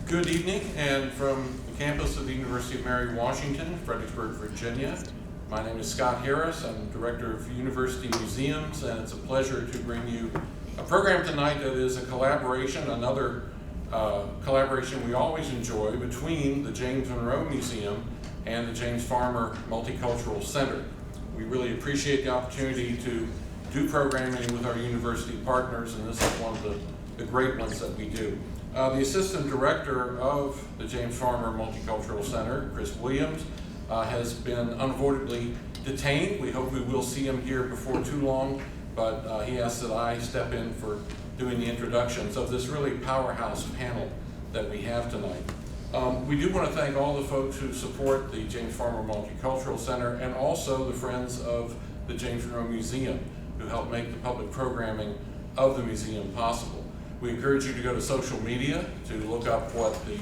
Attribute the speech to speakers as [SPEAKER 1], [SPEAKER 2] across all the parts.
[SPEAKER 1] Good evening, and from the campus of the University of Mary Washington, Fredericksburg, Virginia. My name is Scott Harris. I'm Director of University Museums, and it's a pleasure to bring you a program tonight that is a collaboration, another collaboration we always enjoy between the James Monroe Museum and the James Farmer Multicultural Center. We really appreciate the opportunity to do programming with our university partners, and this is one of the great ones that we do. The Assistant Director of the James Farmer Multicultural Center, Chris Williams, has been unavoidably detained. We hope we will see him here before too long, but he asked that I step in for doing the introductions of this really powerhouse panel that we have tonight. We do want to thank all the folks who support the James Farmer Multicultural Center and also the Friends of the James Monroe Museum who help make the public programming of the museum possible. We encourage you to go to social media to look up what the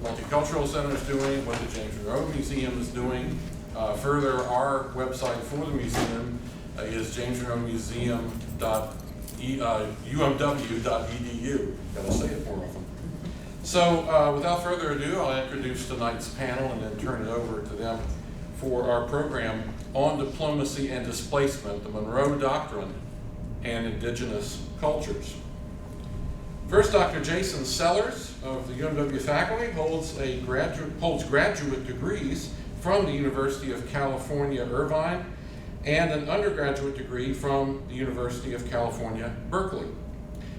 [SPEAKER 1] Multicultural Center is doing, what the James Monroe Museum is doing. Further, our website for the museum is jamesmonroemuseum.umw.edu. Gotta say it more often. So without further ado, I'll introduce tonight's panel and then turn it over to them for our program on diplomacy and displacement, the Monroe Doctrine and Indigenous cultures. First, Dr. Jason Sellers of the UMW faculty holds graduate degrees from the University of California, Irvine, and an undergraduate degree from the University of California, Berkeley.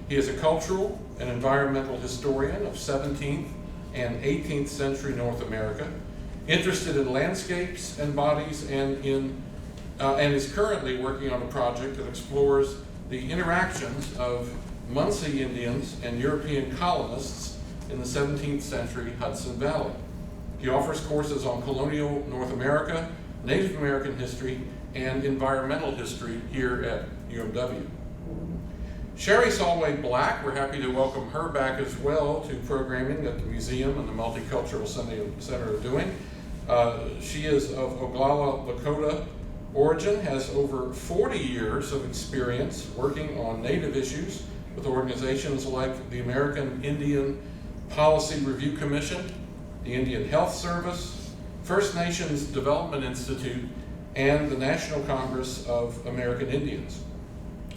[SPEAKER 1] He is a cultural and environmental historian of 17th and 18th century North America, interested in landscapes and bodies, and is currently working on a project that explores the interactions of Munsee Indians and European colonists in the 17th century Hudson Valley. He offers courses on colonial North America, Native American history, and environmental history here at UMW. Sherry Solway Black, we're happy to welcome her back as well to programming that the museum and the Multicultural Center are doing. She is of Oglala Lakota origin, has over 40 years of experience working on Native issues with organizations like the American Indian Policy Review Commission, the Indian Health Service, First Nations Development Institute, and the National Congress of American Indians.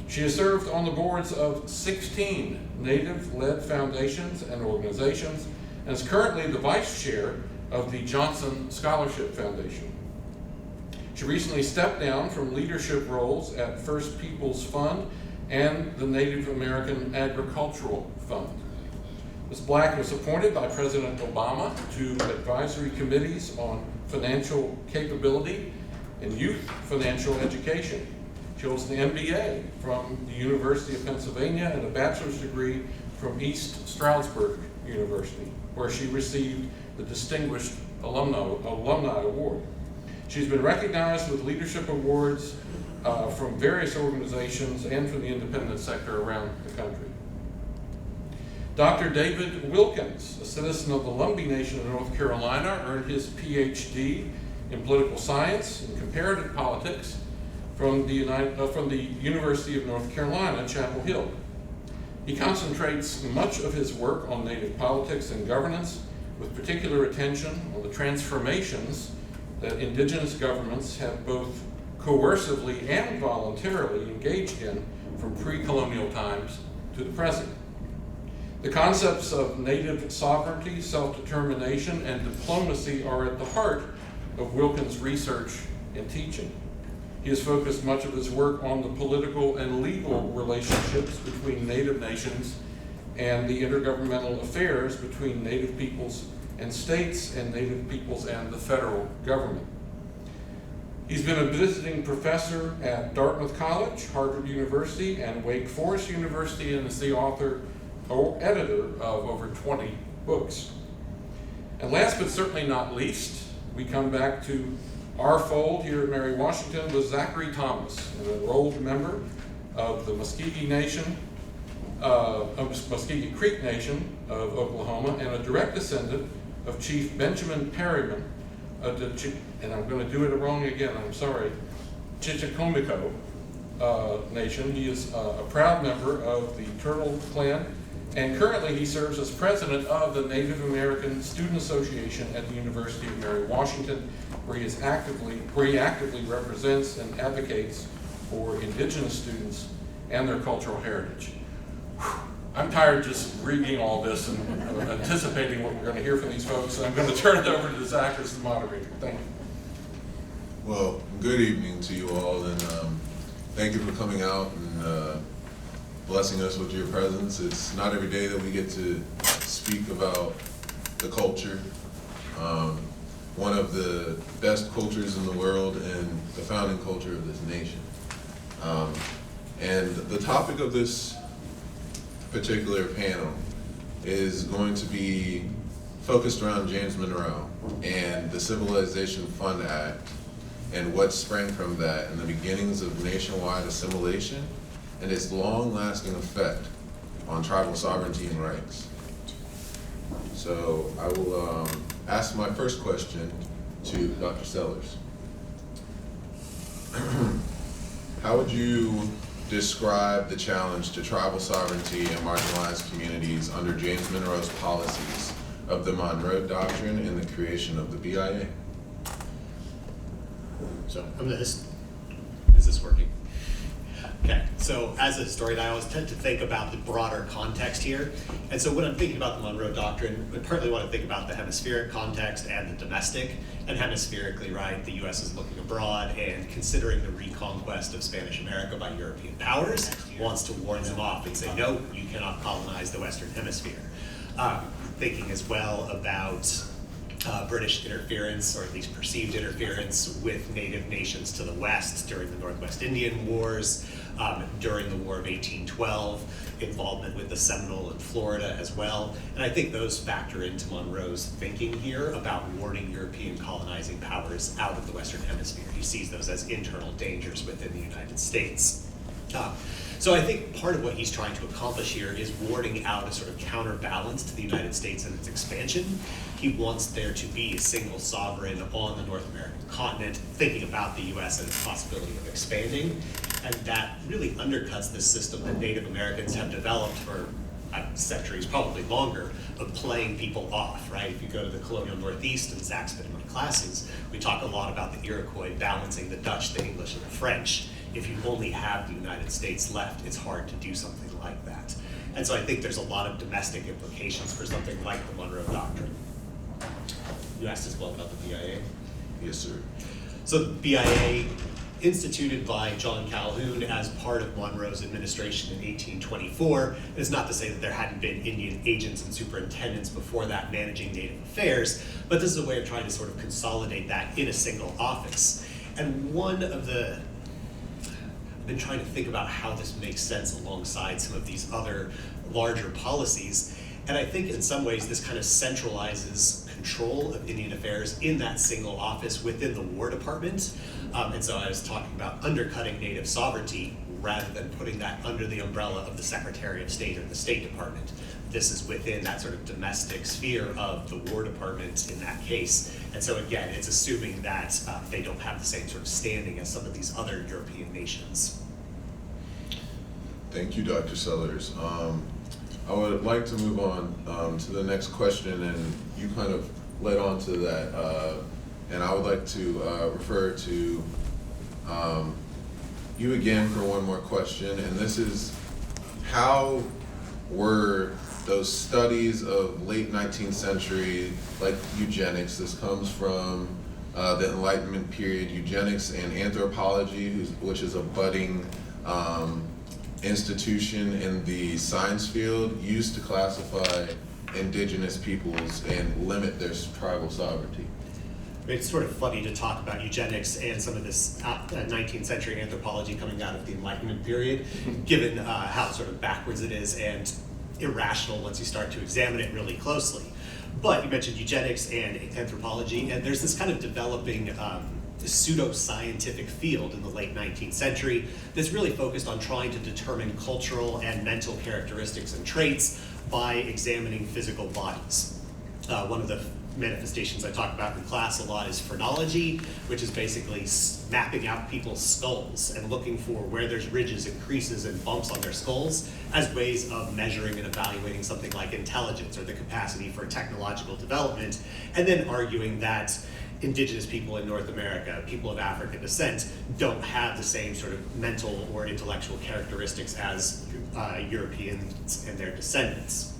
[SPEAKER 1] She has served on the boards of 16 Native-led foundations and organizations and is currently the vice chair of the Johnson Scholarship Foundation. She recently stepped down from leadership roles at First Peoples Fund and the Native American Agricultural Fund. Ms. Black was appointed by President Obama to advisory committees on financial capability and youth financial education. She holds the MBA from the University of Pennsylvania and a bachelor's degree from East Stroudsburg University, where she received the Distinguished Alumni Award. She's been recognized with leadership awards from various organizations and from the independent sector around the country. Dr. David Wilkins, a citizen of the Lumbee Nation of North Carolina, earned his PhD in political science and comparative politics from the University of North Carolina, Chapel Hill. He concentrates much of his work on Native politics and governance, with particular attention on the transformations that Indigenous governments have both coercively and voluntarily engaged in from pre-colonial times to the present. The concepts of Native sovereignty, self-determination, and diplomacy are at the heart of Wilkins' research and teaching. He has focused much of his work on the political and legal relationships between Native nations and the intergovernmental affairs between Native peoples and states and Native peoples and the federal government. He's been a visiting professor at Dartmouth College, Harvard University, and Wake Forest University, and is the author or editor of over 20 books. And last but certainly not least, we come back to our fold here at Mary Washington with Zachary Thomas, an enrolled member of the Muscogee Creek Nation of Oklahoma, and a direct descendant of Chief Benjamin Perryman of the, and I'm going to do it wrong again, I'm sorry, Chichicomico Nation. He is a proud member of the Turtle Clan And currently he serves as president of the Native American Student Association at the University of Mary Washington, where he actively represents and advocates for Indigenous students and their cultural heritage. I'm tired just reading all this and anticipating what we're going to hear from these folks, so I'm going to turn it over to Zach as the moderator. Thank you.
[SPEAKER 2] Well, good evening to you all, and thank you for coming out and blessing us with your presence. It's not every day that we get to speak about the culture, one of the best cultures in the world and the founding culture of this nation. And the topic of this particular panel is going to be focused around James Monroe and the Civilization Fund Act and what sprang from that and the beginnings of nationwide assimilation and its long-lasting effect on tribal sovereignty and rights. So I will ask my first question to Dr. Sellers. How would you describe the challenge to tribal sovereignty and marginalized communities under James Monroe's policies of the Monroe Doctrine and the creation of the BIA?
[SPEAKER 3] So is this working? Okay, so as a historian, I always tend to think about the broader context here. And so when I'm thinking about the Monroe Doctrine, I partly want to think about the hemispheric context and the domestic. And hemispherically, right, the US is looking abroad and considering the reconquest of Spanish America by European powers, wants to warn them off and say, no, you cannot colonize the Western Hemisphere. Thinking as well about British interference, or at least perceived interference, with native nations to the west during the Northwest Indian Wars, during the War of 1812, involvement with the Seminole in Florida as well. And I think those factor into Monroe's thinking here about warning European colonizing powers out of the Western Hemisphere. He sees those as internal dangers within the United States. So I think part of what he's trying to accomplish here is warding out a sort of counterbalance to the United States and its expansion. He wants there to be a single sovereign on the North American continent, thinking about the US and its possibility of expanding. And that really undercuts this system that Native Americans have developed for centuries, probably longer, of playing people off, right? If you go to the colonial Northeast, and Zach's been in my classes, we talk a lot about the Iroquois balancing the Dutch, the English, and the French. If you only have the United States left, it's hard to do something like that. And so I think there's a lot of domestic implications for something like the Monroe Doctrine. You asked as well about the BIA?
[SPEAKER 2] Yes, sir.
[SPEAKER 3] So the BIA, instituted by John Calhoun as part of Monroe's administration in 1824. It's not to say that there hadn't been Indian agents and superintendents before that managing Native affairs, but this is a way of trying to sort of consolidate that in a single office. And I've been trying to think about how this makes sense alongside some of these other larger policies. And I think in some ways this kind of centralizes control of Indian affairs in that single office within the War Department. And so I was talking about undercutting Native sovereignty rather than putting that under the umbrella of the Secretary of State or the State Department. This is within that sort of domestic sphere of the War Department in that case. And so again, it's assuming that they don't have the same sort of standing as some of these other European nations.
[SPEAKER 2] Thank you, Dr. Sellers. I would like to move on to the next question, and you kind of led on to that. And I would like to refer to you again for one more question, and this is, how were those studies of late 19th century, like eugenics, this comes from the Enlightenment period, eugenics and anthropology, which is a budding institution in the science field, used to classify indigenous peoples and limit their tribal sovereignty?
[SPEAKER 3] It's sort of funny to talk about eugenics and some of this 19th century anthropology coming out of the Enlightenment period, given how sort of backwards it is and irrational once you start to examine it really closely. But you mentioned eugenics and anthropology, and there's this kind of developing pseudo-scientific field in the late 19th century that's really focused on trying to determine cultural and mental characteristics and traits by examining physical bodies. One of the manifestations I talk about in class a lot is phrenology, which is basically mapping out people's skulls and looking for where there's ridges and creases and bumps on their skulls as ways of measuring and evaluating something like intelligence or the capacity for technological development, and then arguing that Indigenous people in North America, people of African descent, don't have the same sort of mental or intellectual characteristics as Europeans and their descendants.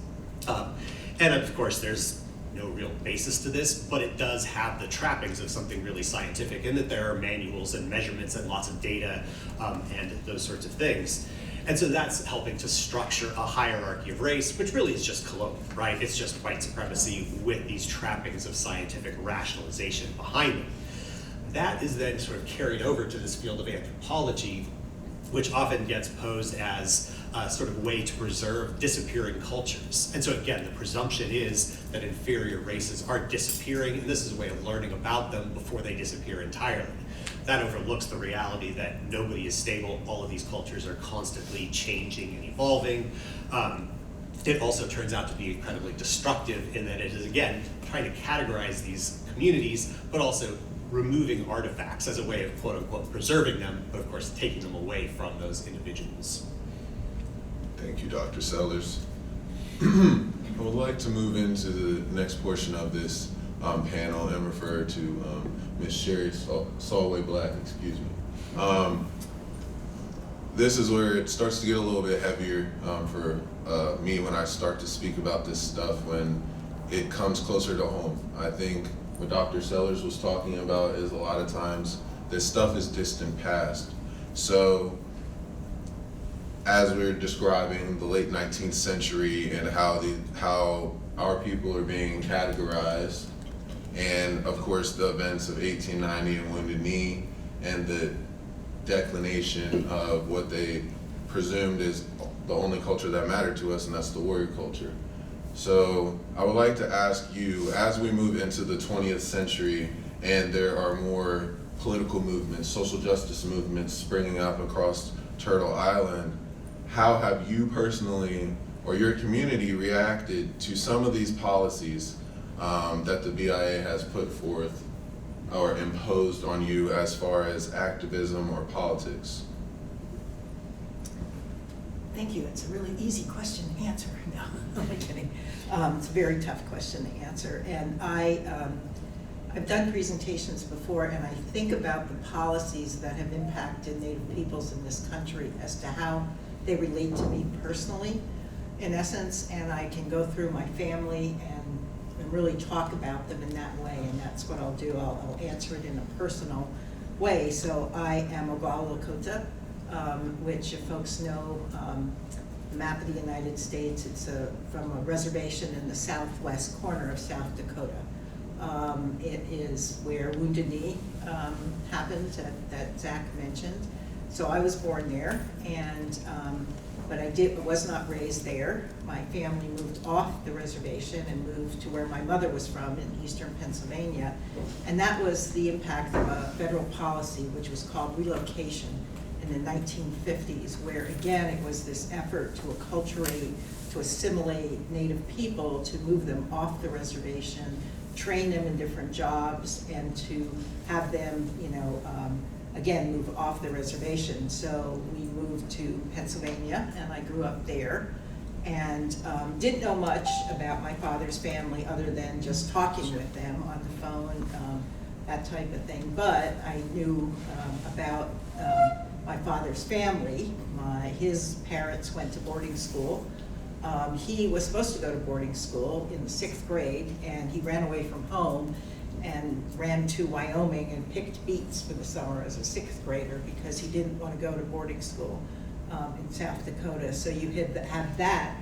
[SPEAKER 3] And of course, there's no real basis to this, but it does have the trappings of something really scientific in that there are manuals and measurements and lots of data and those sorts of things. And so that's helping to structure a hierarchy of race, which really is just colonial, right? It's just white supremacy with these trappings of scientific rationalization behind them. That is then sort of carried over to this field of anthropology, which often gets posed as a sort of way to preserve disappearing cultures. And so again, the presumption is that inferior races are disappearing, and this is a way of learning about them before they disappear entirely. That overlooks the reality that nobody is stable. All of these cultures are constantly changing and evolving. It also turns out to be incredibly destructive in that it is, again, trying to categorize these communities, but also removing artifacts as a way of quote unquote preserving them, but of course taking them away from those individuals.
[SPEAKER 2] Thank you, Dr. Sellers. I would like to move into the next portion of this panel and refer to Ms. Sherry Solway Black, excuse me. This is where it starts to get a little bit heavier for me when I start to speak about this stuff when it comes closer to home. I think what Dr. Sellers was talking about is a lot of times this stuff is distant past. So as we're describing the late 19th century and how our people are being categorized, and of course the events of 1890 and Wounded Knee and the declination of what they presumed is the only culture that mattered to us, and that's the warrior culture. So I would like to ask you, as we move into the 20th century and there are more political movements, social justice movements springing up across Turtle Island, how have you personally or your community reacted to some of these policies that the BIA has put forth or imposed on you as far as activism or politics?
[SPEAKER 4] Thank you. It's a really easy question to answer. No, I'm kidding. It's a very tough question to answer. And I've done presentations before, and I think about the policies that have impacted Native peoples in this country as to how they relate to me personally, in essence, and I can go through my family and really talk about them in that way, and that's what I'll do. I'll answer it in a personal way. So I am Oglala Lakota, which if folks know, the map of the United States, it's from a reservation in the southwest corner of South Dakota. It is where Wounded Knee happened that Zach mentioned. So I was born there, and but I was not raised there. My family moved off the reservation and moved to where my mother was from in eastern Pennsylvania. And that was the impact of a federal policy which was called relocation in the 1950s, where again it was this effort to acculturate, to assimilate Native people, to move them off the reservation, train them in different jobs, and to have them, again, move off the reservation. So we moved to Pennsylvania, and I grew up there, and didn't know much about my father's family other than just talking with them on the phone, that type of thing. But I knew about my father's family. His parents went to boarding school. He was supposed to go to boarding school in the 6th grade, and he ran away from home and ran to Wyoming and picked beets for the summer as a 6th grader because he didn't want to go to boarding school in South Dakota. So you have that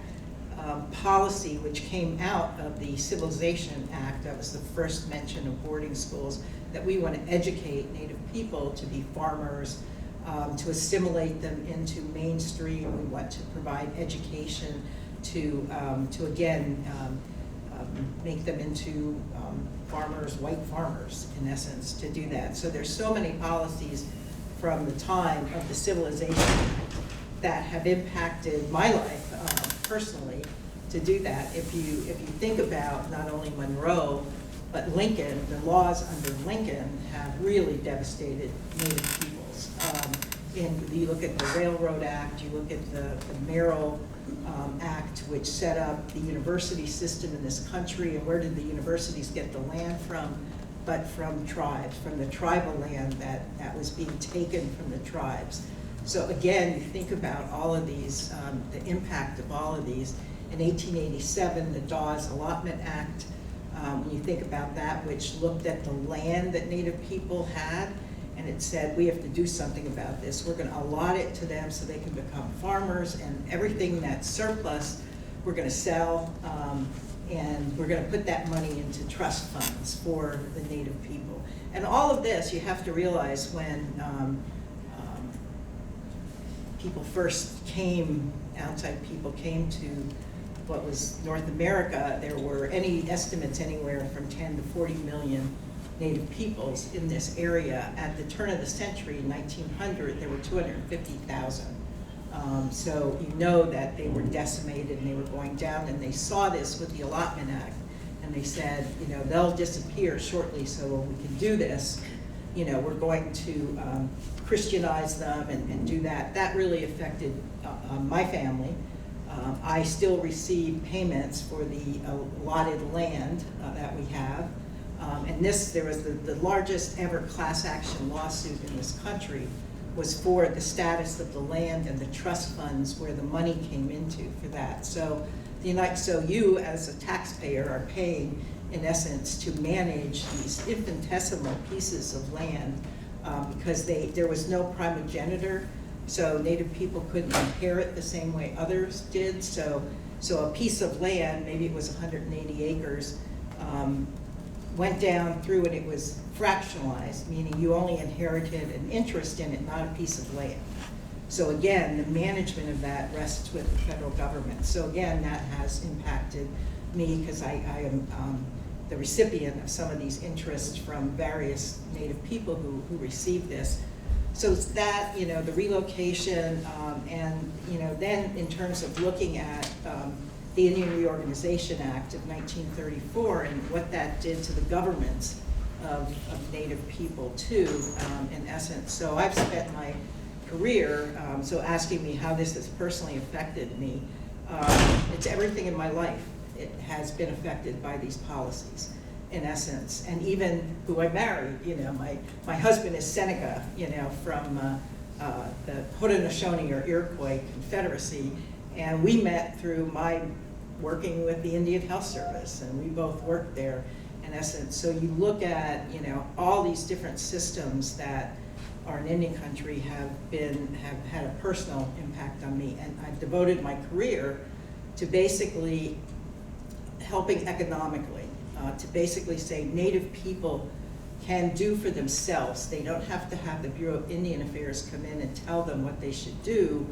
[SPEAKER 4] policy which came out of the Civilization Act. That was the first mention of boarding schools, that we want to educate Native people to be farmers, to assimilate them into mainstream. We want to provide education to again, make them into farmers, white farmers, in essence, to do that. So there's so many policies from the time of the Civilization that have impacted my life personally to do that. If you think about not only Monroe, But Lincoln, the laws under Lincoln have really devastated Native peoples. And you look at the Railroad Act, you look at the Merrill Act, which set up the university system in this country, and where did the universities get the land from? But from tribes, from the tribal land that was being taken from the tribes. So again, you think about all of these, the impact of all of these. In 1887, the Dawes Allotment Act, when you think about that, which looked at the land that Native people had, and it said, we have to do something about this. We're gonna allot it to them so they can become farmers, and everything that's surplus, we're gonna sell, and we're gonna put that money into trust funds for the Native people. And all of this, you have to realize when people first came, outside people came to what was North America, there were any estimates anywhere from 10 to 40 million Native peoples in this area. At the turn of the century, 1900, there were 250,000. So you know that they were decimated and they were going down, and they saw this with the Allotment Act, and they said, you know, they'll disappear shortly, so when we can do this, you know, we're going to Christianize them and do that. That really affected my family. I still receive payments for the allotted land that we have. And there was the largest ever class action lawsuit in this country was for the status of the land and the trust funds where the money came into for that. So you as a taxpayer are paying, in essence, to manage these infinitesimal pieces of land because there was no primogenitor, so Native people couldn't inherit the same way others did. So a piece of land, maybe it was 180 acres, went down through and it was fractionalized, meaning you only inherited an interest in it, not a piece of land. So again, the management of that rests with the federal government. So again, that has impacted me because I am the recipient of some of these interests from various Native people who receive this. So it's that, you know, the relocation, and, you know, then in terms of looking at the Indian Reorganization Act of 1934 and what that did to the governments of Native people too, in essence. So I've spent my career, so asking me how this has personally affected me, it's everything in my life. It has been affected by these policies, in essence. And even who I married, you know, my husband is Seneca, you know, from the Haudenosaunee or Iroquois Confederacy, and we met through my working with the Indian Health Service, and we both worked there, in essence. So you look at, you know, all these different systems that are in Indian country have had a personal impact on me, and I've devoted my career to basically helping economically, to basically say Native people can do for themselves. They don't have to have the Bureau of Indian Affairs come in and tell them what they should do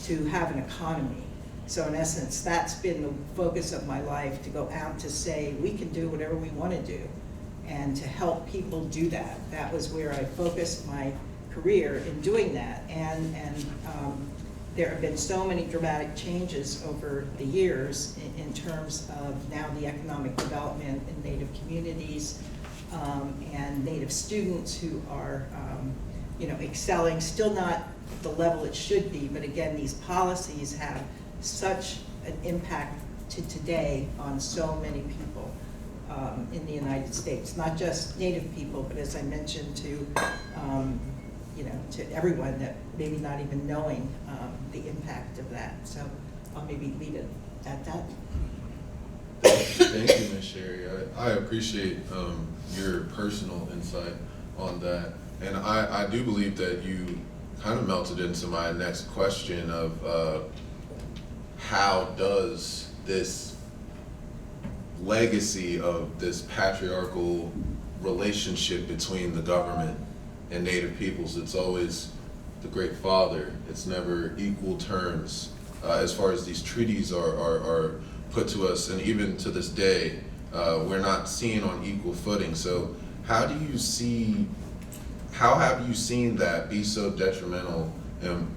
[SPEAKER 4] to have an economy. So in essence, that's been the focus of my life, to go out to say we can do whatever we want to do and to help people do that. That was where I focused my career in doing that. And there have been so many dramatic changes over the years in terms of now the economic development in Native communities, and Native students who are you know, excelling, still not the level it should be, but again, these policies have such an impact to today on so many people in the United States, not just Native people, but as I mentioned, to you know, to everyone that maybe not even knowing the impact of that. So I'll maybe leave it at that.
[SPEAKER 2] Thank you, Ms. Sherry. I appreciate your personal insight on that. And I do believe that you kind of melted into my next question of how does this legacy of this patriarchal relationship between the government and Native peoples, it's always the Great Father, it's never equal terms as far as these treaties are put to us, and even to this day, we're not seen on equal footing. So how have you seen that be so detrimental,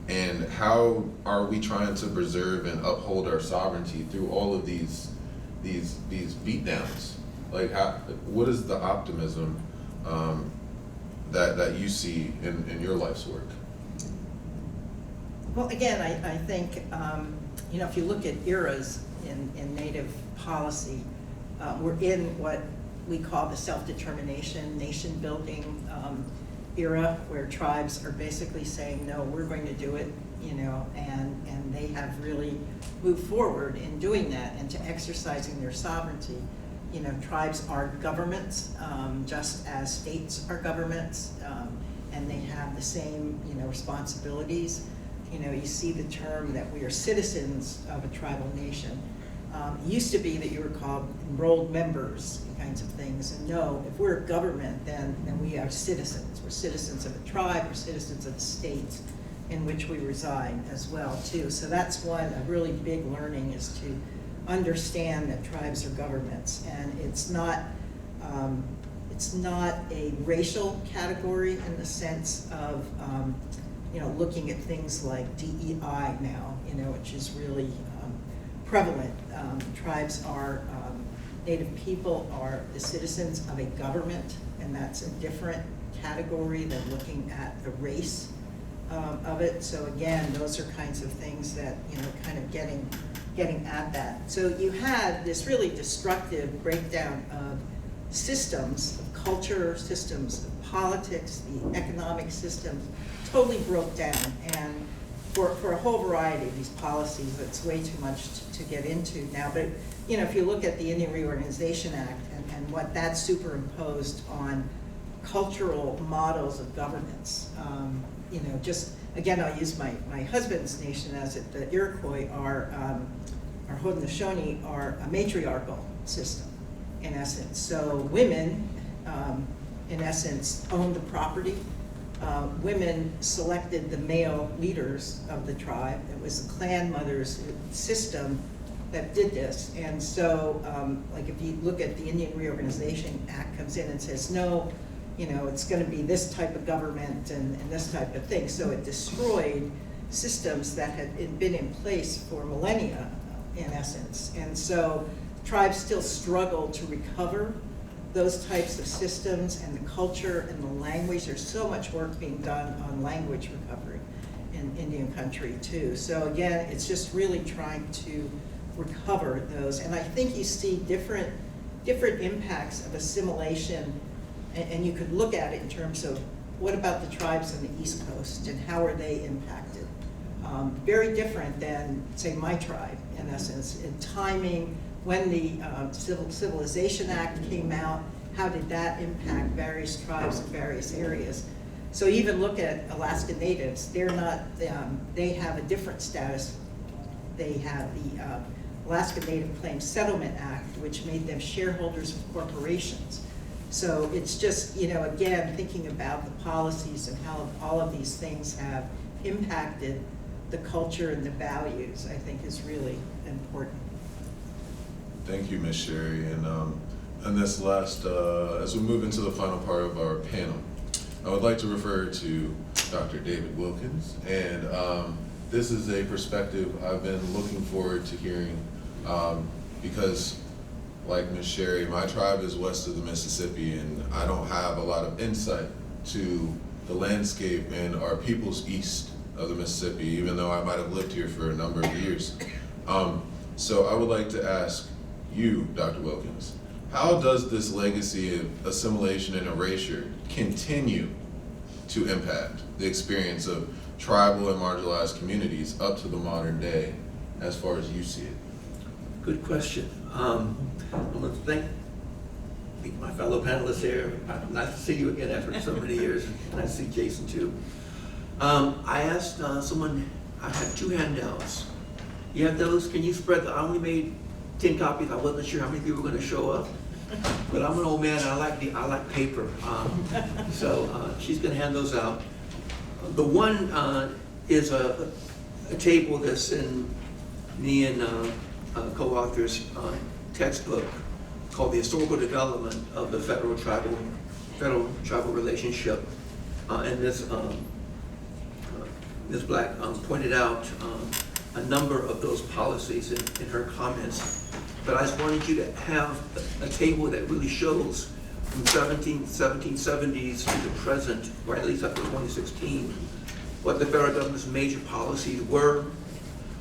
[SPEAKER 2] and how are we trying to preserve and uphold our sovereignty through all of these beatdowns? Like, what is the optimism that you see in your life's work?
[SPEAKER 4] Well, again, I think, you know, if you look at eras in Native policy, we're in what we call the self-determination, nation-building era, where tribes are basically saying, no, we're going to do it, you know, and they have really moved forward in doing that and to exercising their sovereignty. You know, tribes are governments, just as states are governments, and they have the same, you know, responsibilities. You know, you see the term that we are citizens of a tribal nation. It used to be that you were called enrolled members, kinds of things. And no, if we're a government, then we are citizens. We're citizens of a tribe, we're citizens of the states in which we reside as well, too. So that's a really big learning, is to understand that tribes are governments. And it's not a racial category in the sense of, you know, looking at things like DEI now, you know, which is really prevalent. Tribes are, Native people are the citizens of a government, and that's a different category than looking at the race of it. So again, those are kinds of things that, you know, kind of getting at that. So you had this really destructive breakdown of systems, of culture, systems of politics, the economic systems, totally broke down. And for a whole variety of these policies, it's way too much to get into now. But, you know, if you look at the Indian Reorganization Act and what that superimposed on cultural models of governance, you know, just, again, I'll use my husband's nation as it, the Iroquois are, our Haudenosaunee are a matriarchal system, in essence. So women, in essence, owned the property. Women selected the male leaders of the tribe. It was the clan mothers system that did this. And so, like if you look at the Indian Reorganization Act comes in and says, no, you know, it's going to be this type of government and this type of thing. So it destroyed systems that had been in place for millennia, in essence. And so tribes still struggle to recover those types of systems and the culture and the language. There's so much work being done on language recovery in Indian country too. So again, it's just really trying to recover those. And I think you see different impacts of assimilation, and you could look at it in terms of what about the tribes on the East Coast and how are they impacted? Very different than, say, my tribe, in essence, in timing. When the Civilization Act came out, how did that impact various tribes in various areas? So even look at Alaska Natives, they're not, they have a different status. They have the Alaska Native Claims Settlement Act, which made them shareholders of corporations. So it's just, you know, again, thinking about the policies and how all of these things have impacted the culture and the values, I think is really important.
[SPEAKER 2] Thank you, Ms. Sherry. And this last, as we move into the final part of our panel, I would like to refer to Dr. David Wilkins. And this is a perspective I've been looking forward to hearing because, like Ms. Sherry, my tribe is west of the Mississippi, and I don't have a lot of insight to the landscape and our peoples east of the Mississippi, even though I might have lived here for a number of years. So I would like to ask you, Dr. Wilkins, how does this legacy of assimilation and erasure continue to impact the experience of tribal and marginalized communities up to the modern day, as far as you see it?
[SPEAKER 5] Good question. I want to thank my fellow panelists here. Nice to see you again after so many years. Nice to see Jason too. I asked someone, I had 2 handouts. You have those? Can you spread I only made 10 copies. I wasn't sure how many people were going to show up, but I'm an old man and I like paper. So she's going to hand those out. The one is a table that's in me and co-author's textbook called The Historical Development of the Federal Tribal Relationship. And this Ms. Black pointed out a number of those policies in her comments. but I just wanted you to have a table that really shows from 1770s to the present, or at least up to 2016, what the federal government's major policies were,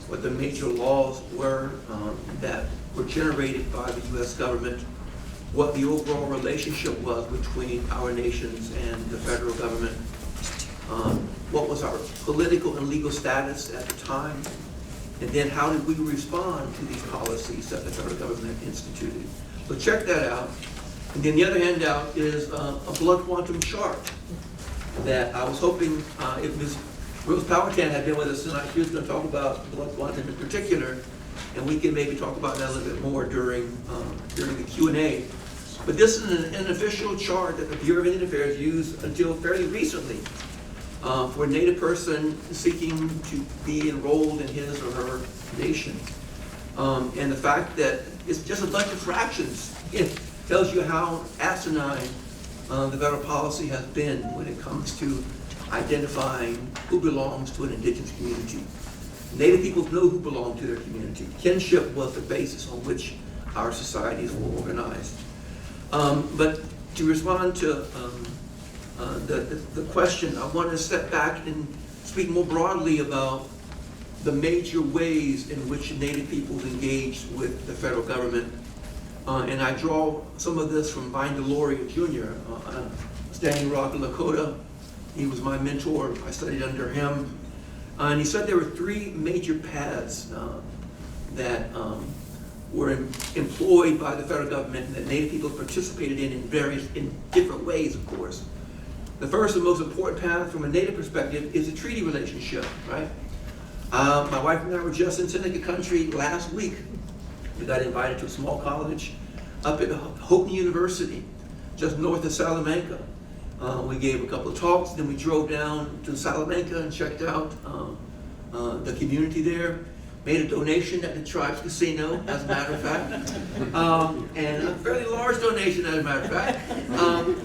[SPEAKER 5] what the major laws were that were generated by the U.S. government, what the overall relationship was between our nations and the federal government, what was our political and legal status at the time, and then how did we respond to these policies that the federal government instituted. So check that out. And then the other handout is a blood quantum chart that I was hoping if Ms. Rose Powhatan had been with us tonight, she was going to talk about blood quantum in particular, and we can maybe talk about that a little bit more during the Q&A. But this is an official chart that the Bureau of Indian Affairs used until fairly recently for a Native person seeking to be enrolled in his or her nation. And the fact that it's just a bunch of fractions, it tells you how asinine the federal policy has been when it comes to identifying who belongs to an indigenous community. Native peoples know who belong to their community. Kinship was the basis on which our societies were organized. But to respond to the question, I want to step back and speak more broadly about the major ways in which Native peoples engaged with the federal government. And I draw some of this from Vine Deloria Jr., Standing Rock, Lakota. He was my mentor. I studied under him. And he said there were three major paths that were employed by the federal government and that Native people participated in different ways, of course. The first and most important path from a Native perspective is a treaty relationship, right? My wife and I were just in Seneca country last week. We got invited to a small college up at Houghton University, just north of Salamanca. We gave a couple of talks, then we drove down to Salamanca and checked out the community there. Made a donation at the Tribe's Casino, as a matter of fact. And a fairly large donation, as a matter of fact.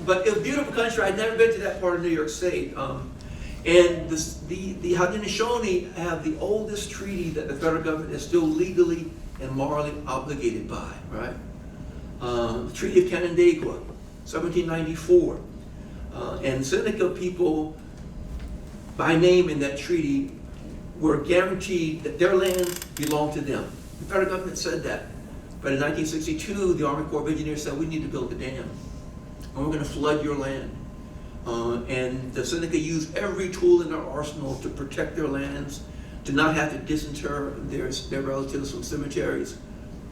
[SPEAKER 5] But it was a beautiful country. I'd never been to that part of New York State. And the Haudenosaunee have the oldest treaty that the federal government is still legally and morally obligated by, right? The Treaty of Canandaigua, 1794. And Seneca people, by name in that treaty, were guaranteed that their land belonged to them. The federal government said that. But in 1962, the Army Corps of Engineers said, we need to build a dam. And we're going to flood your land. And the Seneca used every tool in their arsenal to protect their lands, to not have to disinter their relatives from cemeteries.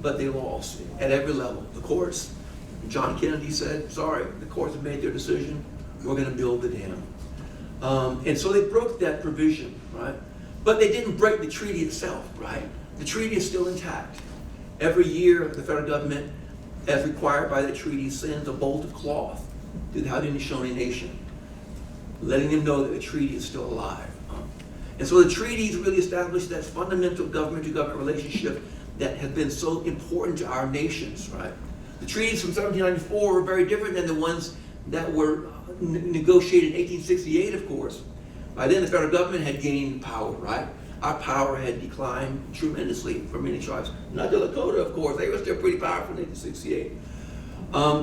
[SPEAKER 5] But they lost at every level. The courts, John Kennedy said, sorry, the courts have made their decision. We're going to build the dam. And so they broke that provision, right? But they didn't break the treaty itself, right? The treaty is still intact. Every year, the federal government, as required by the treaty, sends a bolt of cloth to the Haudenosaunee Nation, letting them know that the treaty is still alive. And so the treaties really established that fundamental government-to-government relationship that has been so important to our nations, right? The treaties from 1794 were very different than the ones that were negotiated in 1868, of course. By then, the federal government had gained power, right? Our power had declined tremendously for many tribes. Not the Lakota, of course. They were still pretty powerful in 1868.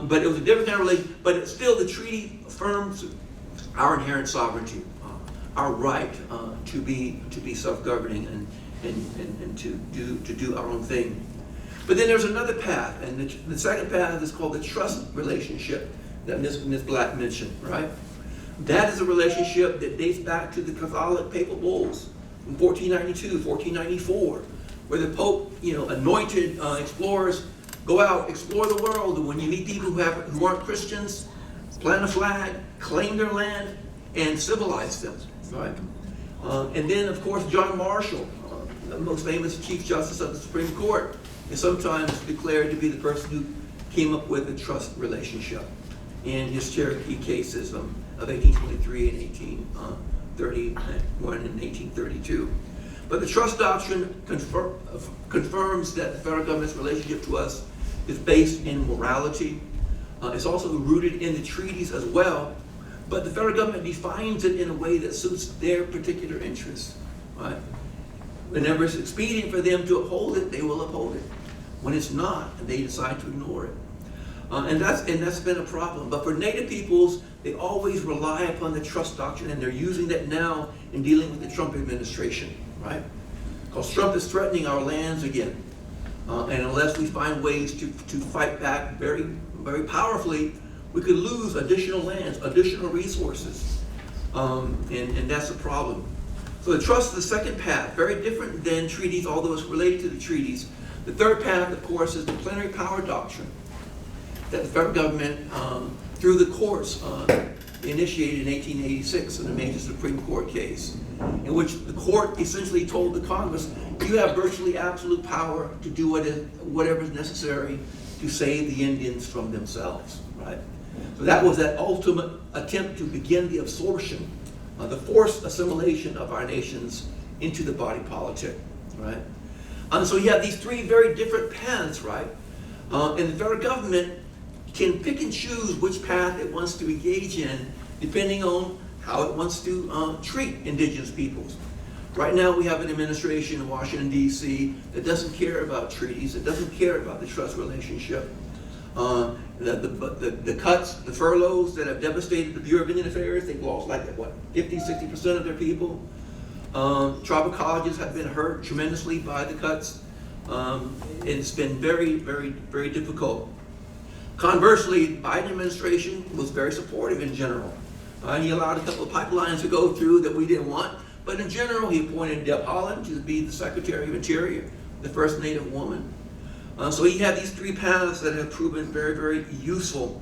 [SPEAKER 5] But it was a different kind of relation. But it's still, the treaty affirms our inherent sovereignty, our right to be self-governing and to do our own thing. But then there's another path, and the second path is called the trust relationship that Ms. Black mentioned, right? That is a relationship that dates back to the Catholic papal bulls from 1492, 1494, where the Pope, anointed explorers go out, explore the world, and when you meet people who aren't Christians, plant a flag, claim their land, and civilize them, right? And then, of course, John Marshall, the most famous Chief Justice of the Supreme Court, is sometimes declared to be the person who came up with the trust relationship in his Cherokee cases of 1823 and 1831 and 1832. But the trust doctrine confirms that the federal government's relationship to us is based in morality. It's also rooted in the treaties as well, but the federal government defines it in a way that suits their particular interests, right? Whenever it's expedient for them to uphold it, they will uphold it. when it's not, and they decide to ignore it. And that's been a problem. But for Native peoples, they always rely upon the trust doctrine, and they're using that now in dealing with the Trump administration, right? Because Trump is threatening our lands again. And unless we find ways to fight back very, very powerfully, we could lose additional lands, additional resources. And that's a problem. So the trust is the second path, very different than treaties, although it's related to the treaties. The third path, of course, is the plenary power doctrine that the federal government, through the courts, initiated in 1886 in a major Supreme Court case, in which the court essentially told the Congress, you have virtually absolute power to do whatever is necessary to save the Indians from themselves, right? So that was that ultimate attempt to begin the absorption, the forced assimilation of our nations into the body politic, right? And so you have these three very different paths, right? And the federal government can pick and choose which path it wants to engage in, depending on how it wants to treat indigenous peoples. Right now we have an administration in Washington, D.C. that doesn't care about treaties, that doesn't care about the trust relationship. The cuts, the furloughs that have devastated the Bureau of Indian Affairs, they've lost like, what, 50, 60% of their people. Tribal colleges have been hurt tremendously by the cuts. It's been very, very, very difficult. Conversely, the Biden administration was very supportive in general. He allowed a couple of pipelines to go through that we didn't want, but in general, he appointed Deb Haaland to be the Secretary of Interior, the first Native woman. So he had these three paths that have proven very, very useful.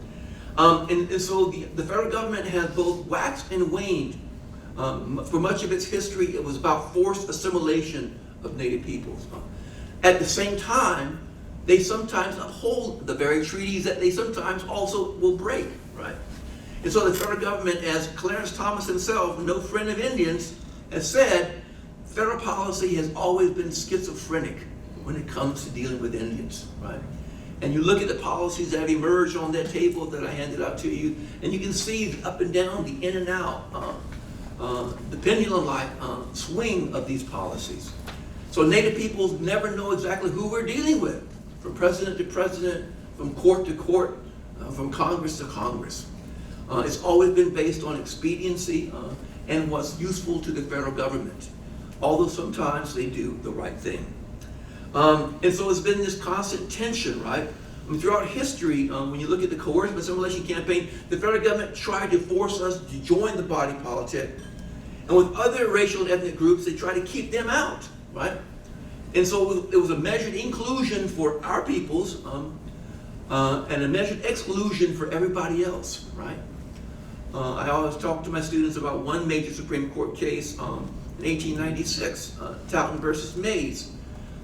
[SPEAKER 5] And so the federal government has both waxed and waned. For much of its history, it was about forced assimilation of Native peoples. At the same time, they sometimes uphold the very treaties that they sometimes also will break, right? And so the federal government, as Clarence Thomas himself, no friend of Indians, has said, federal policy has always been schizophrenic when it comes to dealing with Indians, right? And you look at the policies that have emerged on that table that I handed out to you, and you can see the up and down, the in and out, the pendulum-like swing of these policies. So Native peoples never know exactly who we're dealing with, from president to president, from court to court, from Congress to Congress. It's always been based on expediency and what's useful to the federal government, although sometimes they do the right thing. And so it's been this constant tension, right? I mean, throughout history, when you look at the coercive assimilation campaign, the federal government tried to force us to join the body politic. And with other racial and ethnic groups, they tried to keep them out, right? And so it was a measured inclusion for our peoples and a measured exclusion for everybody else, right? I always talk to my students about one major Supreme Court case in 1896, Taunton versus Mays.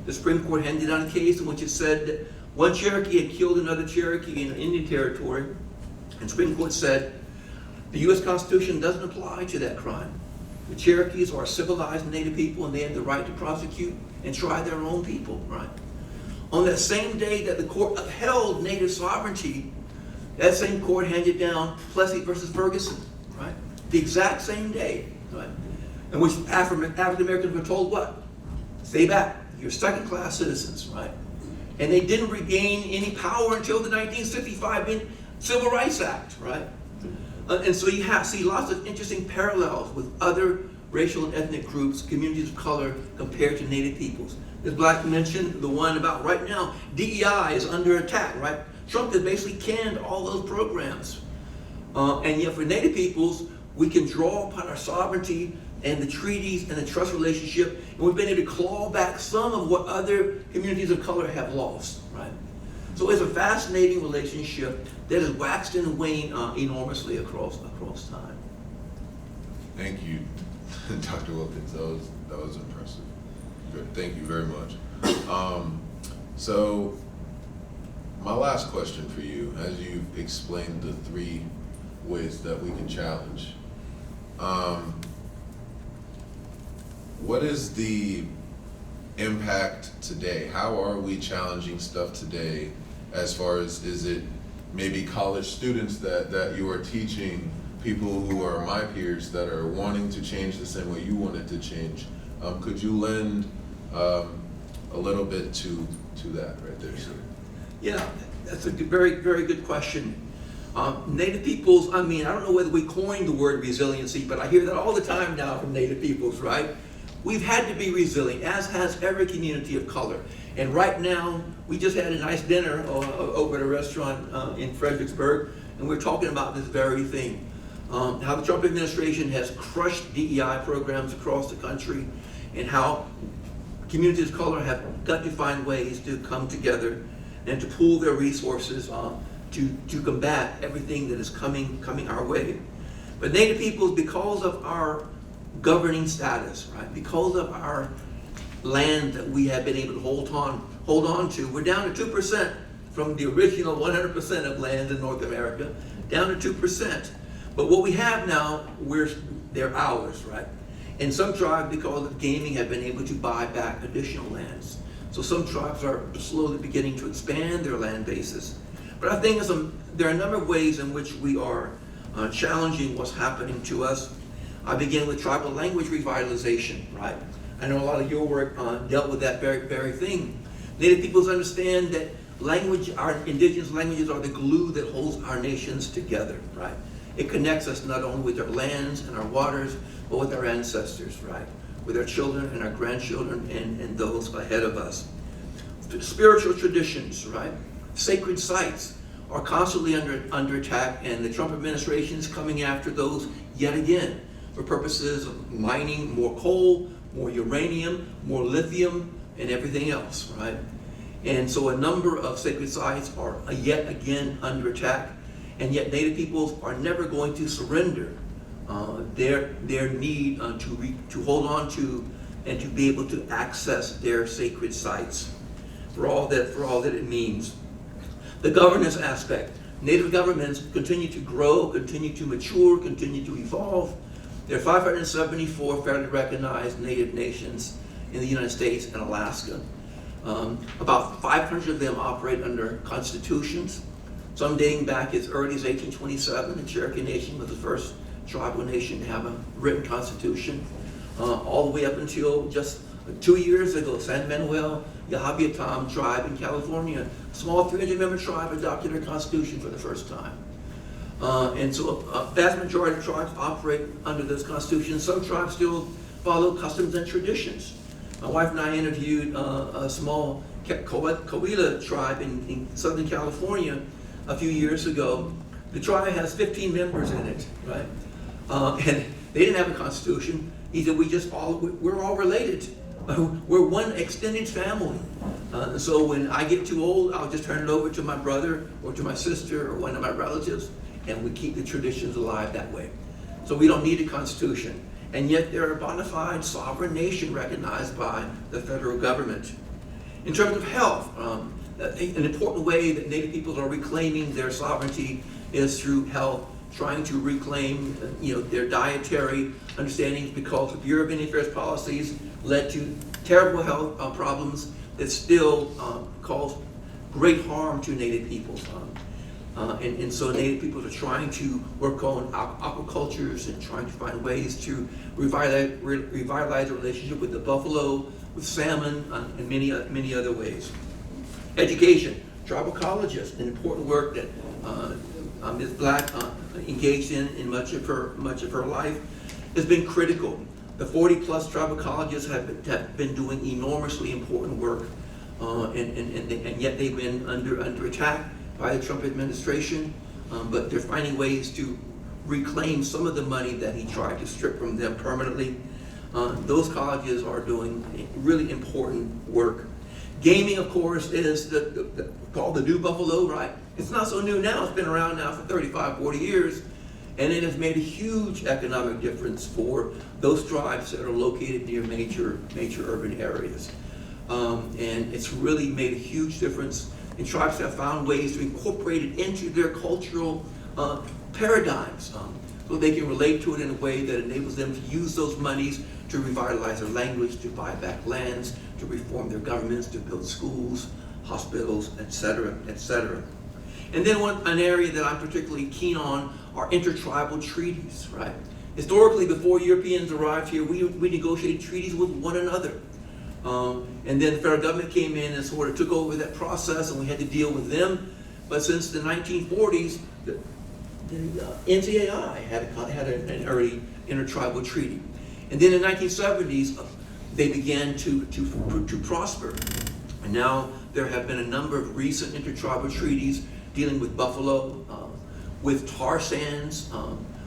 [SPEAKER 5] The Supreme Court handed down a case in which it said that one Cherokee had killed another Cherokee in Indian territory, and the Supreme Court said the U.S. Constitution doesn't apply to that crime. The Cherokees are civilized Native people, and they have the right to prosecute and try their own people, right? On that same day that the court upheld Native sovereignty, that same court handed down Plessy versus Ferguson, right? The exact same day, right? In which African Americans were told what? Stay back. You're second-class citizens, right? And they didn't regain any power until the 1965 Civil Rights Act, right? And so you see lots of interesting parallels with other racial and ethnic groups, communities of color, compared to Native peoples. As Black mentioned, the one about right now, DEI is under attack, right? Trump has basically canned all those programs. And yet for Native peoples, we can draw upon our sovereignty and the treaties and the trust relationship, and we've been able to claw back some of what other communities of color have lost, right? So it's a fascinating relationship that has waxed and waned enormously across time.
[SPEAKER 2] Thank you, Dr. Wilkins. That was impressive. Good. Thank you very much. So my last question for you, as you've explained the three ways that we can challenge, what is the impact today? How are we challenging stuff today, as far as, is it maybe college students that you are teaching, people who are my peers that are wanting to change the same way you wanted to change? Could you lend a little bit to that right there, sir.
[SPEAKER 5] Yeah, that's a very, very good question. Native peoples, I mean, I don't know whether we coined the word resiliency, but I hear that all the time now from Native peoples, right? We've had to be resilient, as has every community of color. And right now, we just had a nice dinner over at a restaurant in Fredericksburg, and we're talking about this very thing. How the Trump administration has crushed DEI programs across the country, and how communities of color have got to find ways to come together and to pool their resources to combat everything that is coming our way. But Native peoples, because of our governing status, right, because of our land that we have been able to hold on to, we're down to 2% from the original 100% of land in North America, down to 2%. But what we have now, they're ours, right? And some tribes, because of gaming, have been able to buy back additional lands. So some tribes are slowly beginning to expand their land bases. But I think there are a number of ways in which we are challenging what's happening to us. I begin with tribal language revitalization, right? I know a lot of your work dealt with that very thing. Native peoples understand that language, our indigenous languages, are the glue that holds our nations together, right? It connects us not only with our lands and our waters, but with our ancestors, right? With our children and our grandchildren and those ahead of us. Spiritual traditions, right? Sacred sites are constantly under attack, and the Trump administration is coming after those yet again for purposes of mining more coal, more uranium, more lithium, and everything else, right? And so a number of sacred sites are yet again under attack, and yet Native peoples are never going to surrender their need to hold on to and to be able to access their sacred sites for all that it means. The governance aspect. Native governments continue to grow, continue to mature, continue to evolve. There are 574 federally recognized Native nations in the United States and Alaska. About 500 of them operate under constitutions, some dating back as early as 1827. The Cherokee Nation was the first tribal nation to have a written constitution, all the way up until just 2 years ago. San Manuel Yahabiatam tribe in California, a small 300-member tribe, adopted their constitution for the first time. And so a vast majority of tribes operate under those constitutions. Some tribes still follow customs and traditions. My wife and I interviewed a small Coahuila tribe in Southern California a few years ago. The tribe has 15 members in it, right? And they didn't have a constitution. He said, we're all related. We're one extended family. So when I get too old, I'll just turn it over to my brother or to my sister or one of my relatives, and we keep the traditions alive that way. So we don't need a constitution. And yet they're a bona fide sovereign nation recognized by the federal government. In terms of health, an important way that Native peoples are reclaiming their sovereignty is through health, trying to reclaim their dietary understandings, because of Bureau of Indian Affairs policies led to terrible health problems that still cause great harm to Native peoples. And so Native peoples are trying to work on aquacultures and trying to find ways to revitalize the relationship with the buffalo, with salmon, and many other ways. Education, tribal colleges, an important work that Ms. Black engaged in much of her life, has been critical. The 40+ tribal colleges have been doing enormously important work, and yet they've been under attack by the Trump administration, but they're finding ways to reclaim some of the money that he tried to strip from them permanently. Those colleges are doing really important work. Gaming, of course, is called the new buffalo, right? It's not so new now. It's been around now for 35, 40 years, and it has made a huge economic difference for those tribes that are located near major urban areas. And it's really made a huge difference. And tribes have found ways to incorporate it into their cultural paradigms, so they can relate to it in a way that enables them to use those monies to revitalize their language, to buy back lands, to reform their governments, to build schools, hospitals, etc., etc. And then an area that I'm particularly keen on are intertribal treaties, right? Historically, before Europeans arrived here, we negotiated treaties with one another. And then the federal government came in and sort of took over that process, and we had to deal with them. But since the 1940s, the NCAI had an early intertribal treaty. And then in the 1970s, they began to prosper. And now there have been a number of recent intertribal treaties dealing with buffalo, with tar sands,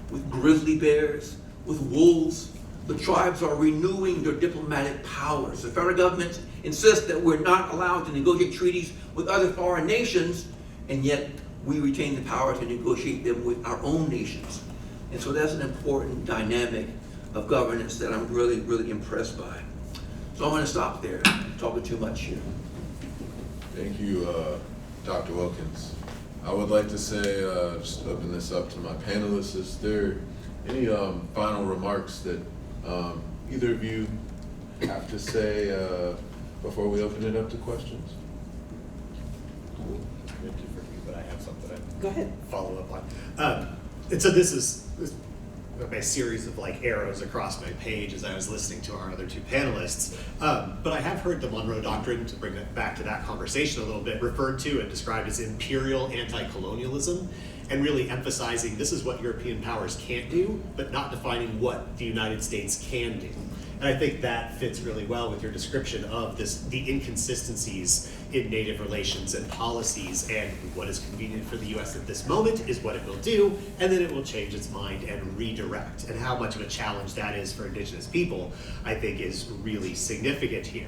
[SPEAKER 5] with grizzly bears, with wolves. The tribes are renewing their diplomatic powers. The federal government insists that we're not allowed to negotiate treaties with other foreign nations, and yet we retain the power to negotiate them with our own nations. And so that's an important dynamic of governance that I'm really, really impressed by. So I'm going to stop there. I'm talking too much here.
[SPEAKER 2] Thank you, Dr. Wilkins. I would like to say, just open this up to my panelists. Is there any final remarks that either of you have to say before we open it up to questions?
[SPEAKER 3] But I have something
[SPEAKER 4] Go ahead.
[SPEAKER 3] to follow up on. And so this is a series of like arrows across my page as I was listening to our other two panelists. But I have heard the Monroe Doctrine, to bring it back to that conversation a little bit, referred to and described as imperial anti-colonialism, and really emphasizing this is what European powers can't do, but not defining what the United States can do. And I think that fits really well with your description of the inconsistencies in Native relations and policies, and what is convenient for the U.S. at this moment is what it will do, and then it will change its mind and redirect. And how much of a challenge that is for Indigenous people, I think, is really significant here.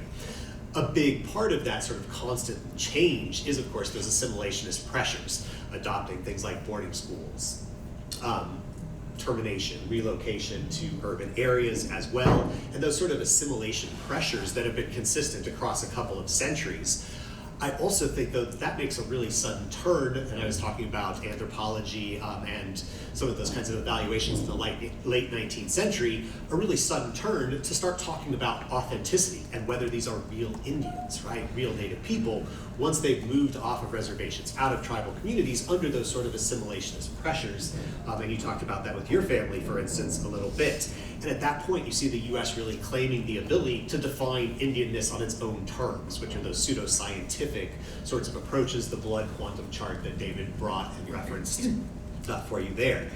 [SPEAKER 3] A big part of that sort of constant change is, of course, those assimilationist pressures, adopting things like boarding schools, termination, relocation to urban areas as well, and those sort of assimilation pressures that have been consistent across a couple of centuries. I also think, though, that makes a really sudden turn, and I was talking about anthropology and some of those kinds of evaluations in the late 19th century, a really sudden turn to start talking about authenticity and whether these are real Indians, right? Real Native people, once they've moved off of reservations, out of tribal communities under those sort of assimilationist pressures. And you talked about that with your family, for instance, a little bit. And at that point, you see the U.S. really claiming the ability to define Indianness on its own terms, which are those pseudoscientific sorts of approaches, the blood quantum chart that David brought and referenced for you there.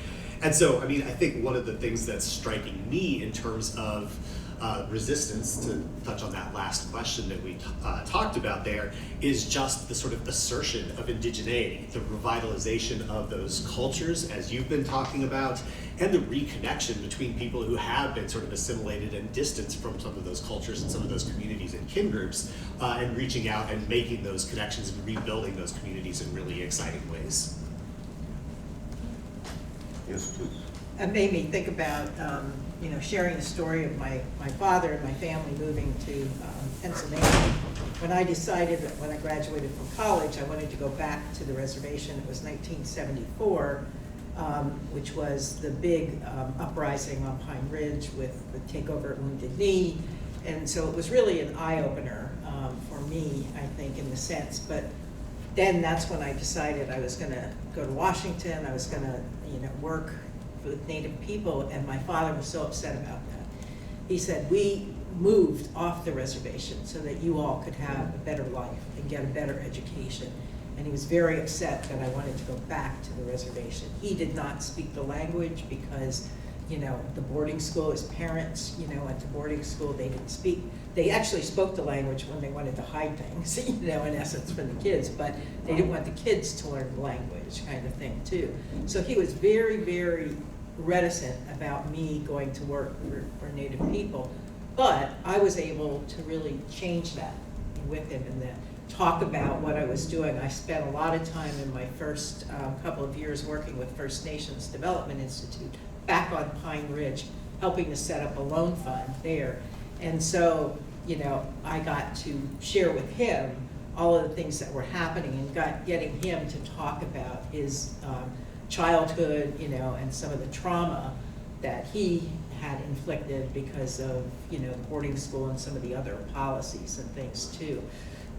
[SPEAKER 3] And so, I mean, I think one of the things that's striking me in terms of resistance, to touch on that last question that we talked about there, is just the sort of assertion of indigeneity, the revitalization of those cultures, as you've been talking about, and the reconnection between people who have been sort of assimilated and distanced from some of those cultures and some of those communities and kin groups, and reaching out and making those connections and rebuilding those communities in really exciting ways.
[SPEAKER 5] Yes, please.
[SPEAKER 4] It made me think about, sharing the story of my father and my family moving to Pennsylvania. When I decided that when I graduated from college, I wanted to go back to the reservation, it was 1974, which was the big uprising on Pine Ridge with the takeover at Wounded Knee. And so it was really an eye-opener for me, I think, in the sense. But then that's when I decided I was going to go to Washington, I was going to work with Native people, and my father was so upset about that. He said, we moved off the reservation so that you all could have a better life and get a better education. And he was very upset that I wanted to go back to the reservation. He did not speak the language because, the boarding school, his parents, at the boarding school, they didn't speak. They actually spoke the language when they wanted to hide things, in essence, from the kids, but they didn't want the kids to learn the language, kind of thing, too. So he was very, very reticent about me going to work for Native people. But I was able to really change that with him and then talk about what I was doing. I spent a lot of time in my first couple of years working with First Nations Development Institute back on Pine Ridge, helping to set up a loan fund there. And so, I got to share with him all of the things that were happening and getting him to talk about his childhood, and some of the trauma that he had inflicted because of, boarding school and some of the other policies and things too.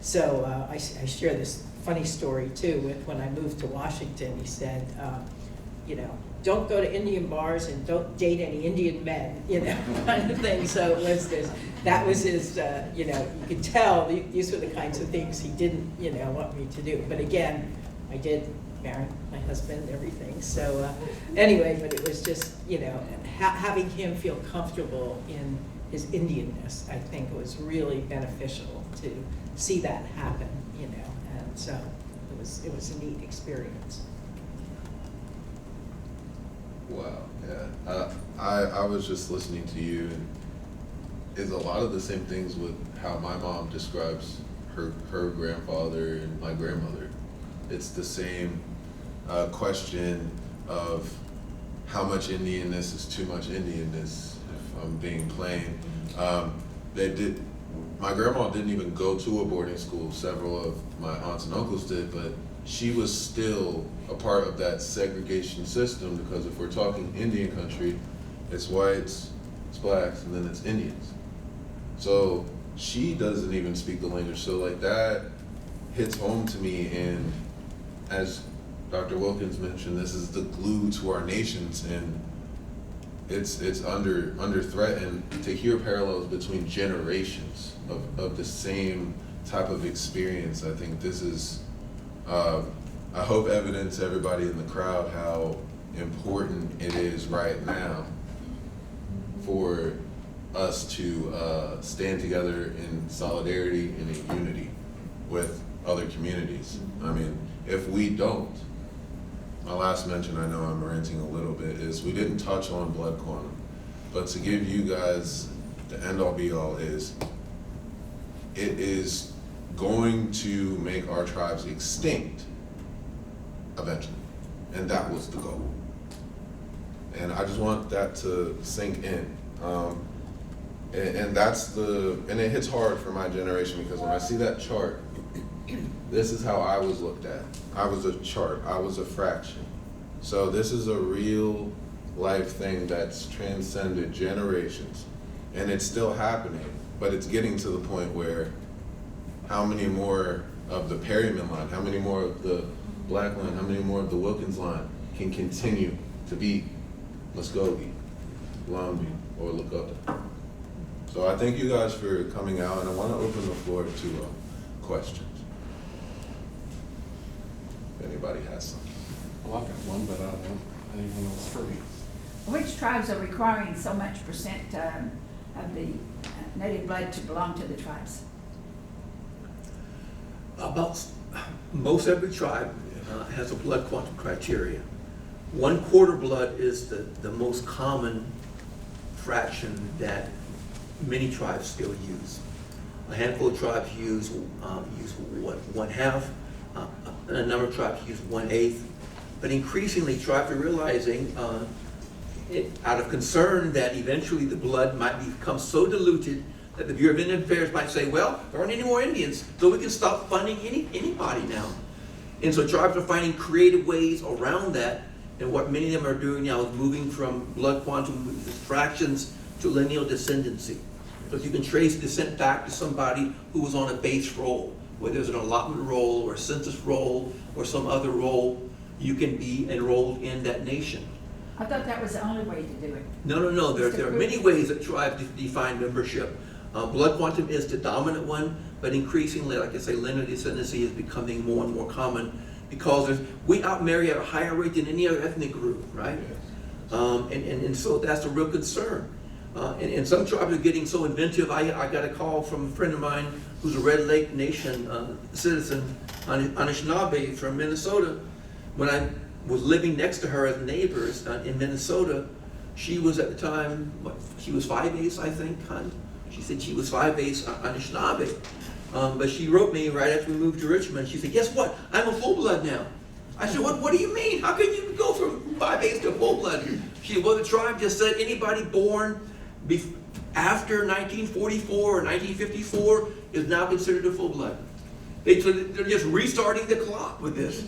[SPEAKER 4] So I share this funny story too with when I moved to Washington. He said, don't go to Indian bars and don't date any Indian men, kind of thing. So it was this, that was his, you could tell these were the kinds of things he didn't, want me to do. But again, I did marry my husband and everything. So anyway, but it was just, having him feel comfortable in his Indianness, I think was really beneficial to see that happen, and so it was a neat experience.
[SPEAKER 2] Wow, yeah. I was just listening to you, and it's a lot of the same things with how my mom describes her grandfather and my grandmother. It's the same question of how much Indianness is too much Indianness, if I'm being plain. My grandma didn't even go to a boarding school. Several of my aunts and uncles did, but she was still a part of that segregation system, because if we're talking Indian country, it's whites, it's blacks, and then it's Indians. So she doesn't even speak the language. So like that hits home to me, and as Dr. Wilkins mentioned, this is the glue to our nations, and it's under threat. And to hear parallels between generations of the same type of experience, I think this is, I hope evidence to everybody in the crowd how important it is right now for us to stand together in solidarity and in unity with other communities. I mean, if we don't, my last mention, I know I'm ranting a little bit, is we didn't touch on blood quantum, but to give you guys the end all be all is, it is going to make our tribes extinct eventually, and that was the goal. And I just want that to sink in. And that's and it hits hard for my generation, because when I see that chart, this is how I was looked at. I was a chart, I was a fraction. So this is a real life thing that's transcended generations, and it's still happening, but it's getting to the point where how many more of the Perryman line, how many more of the Black line, how many more of the Wilkins line can continue to be Muskogee, Lumbee, or Lakota? So I thank you guys for coming out, and I want to open the floor to questions. If anybody has something.
[SPEAKER 1] Well, I've got one, but I don't know anyone else for me.
[SPEAKER 6] Which tribes are requiring so much percent of the native blood to belong to the tribes?
[SPEAKER 5] About most every tribe has a blood quantum criteria. 1/4 blood is the most common fraction that many tribes still use. A handful of tribes use 1/2. A number of tribes use 1/8. But increasingly, tribes are realizing, out of concern that eventually the blood might become so diluted that the Bureau of Indian Affairs might say, well, there aren't any more Indians, so we can stop funding anybody now. And so tribes are finding creative ways around that, and what many of them are doing now is moving from blood quantum fractions to lineal descendancy. So if you can trace descent back to somebody who was on a base roll, whether it's an allotment roll or a census roll or some other roll, you can be enrolled in that nation.
[SPEAKER 6] I thought that was the only way to do it.
[SPEAKER 5] No. There are many ways that tribes define membership. Blood quantum is the dominant one, but increasingly, like I say, lineal descendancy is becoming more and more common, because we outmarry at a higher rate than any other ethnic group, right? And so that's a real concern. And some tribes are getting so inventive. I got a call from a friend of mine who's a Red Lake Nation citizen, Anishinaabe from Minnesota. When I was living next to her as neighbors in Minnesota, she was at the time, she was 5/8, I think, hon. She said she was 5/8 Anishinaabe. But she wrote me right after we moved to Richmond. She said, guess what? I'm a full blood now. I said, what do you mean? How can you go from 5/8 to full blood? She said, well, the tribe just said anybody born after 1944 or 1954 is now considered a full blood. They're just restarting the clock with this.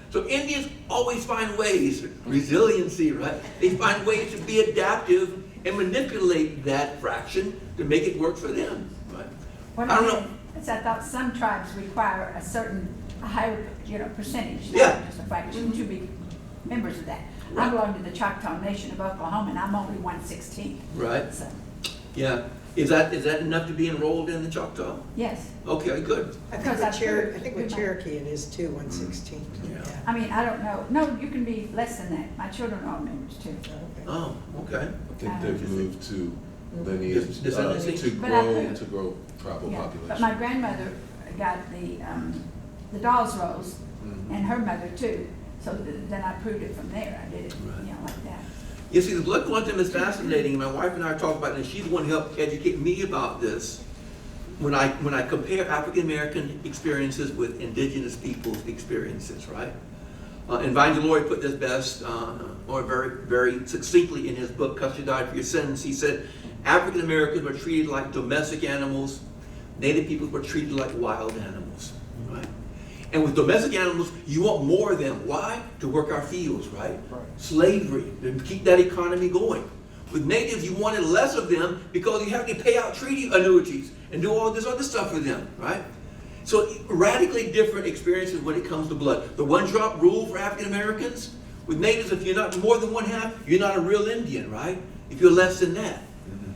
[SPEAKER 5] So Indians always find ways, resiliency, right? They find ways to be adaptive and manipulate that fraction to make it work for them, right?
[SPEAKER 6] What
[SPEAKER 5] I don't know.
[SPEAKER 6] Is I thought some tribes require a higher, percentage.
[SPEAKER 5] Yeah.
[SPEAKER 6] Just a fraction to be members of that. I
[SPEAKER 5] Right.
[SPEAKER 6] belong to the Choctaw Nation of Oklahoma, and I'm only 1/16.
[SPEAKER 5] Right.
[SPEAKER 6] So,
[SPEAKER 5] Yeah. Is that enough to be enrolled in the Choctaw?
[SPEAKER 6] yes.
[SPEAKER 5] Okay, good.
[SPEAKER 4] I think
[SPEAKER 6] Because
[SPEAKER 4] with
[SPEAKER 6] I've heard-
[SPEAKER 4] I think with Cherokee it is too, 1/16.
[SPEAKER 5] Yeah.
[SPEAKER 6] I mean, I don't know. No, you can be less than that. My children are all members too.
[SPEAKER 4] Okay.
[SPEAKER 5] Oh, okay.
[SPEAKER 2] I think they've moved to lineage,
[SPEAKER 5] Descendancy?
[SPEAKER 2] to
[SPEAKER 6] But I
[SPEAKER 2] grow,
[SPEAKER 6] think-
[SPEAKER 2] to grow tribal
[SPEAKER 6] Yeah,
[SPEAKER 2] population.
[SPEAKER 6] but my grandmother got the Dawes rolls,
[SPEAKER 2] Mhm.
[SPEAKER 6] and her mother too. So then I proved it from there. I did it,
[SPEAKER 5] Right.
[SPEAKER 6] you know, like that.
[SPEAKER 5] You see, the blood quantum is fascinating. My wife and I talk about it, and she's the one who helped educate me about this. When I compare African American experiences with indigenous people's experiences, right? And Vine Delory put this best, or very, very succinctly in his book, "Custard Died for Your Sins." He said, African Americans were treated like domestic animals. Native people were treated like wild animals, right? And with domestic animals, you want more of them. Why? To work our fields, right?
[SPEAKER 1] Right.
[SPEAKER 5] Slavery, to keep that economy going. With natives, you wanted less of them because you have to pay out treaty annuities and do all this other stuff for them, right? So radically different experiences when it comes to blood. The one-drop rule for African Americans. With natives, if you're not more than one half, you're not a real Indian, right? If you're less than that.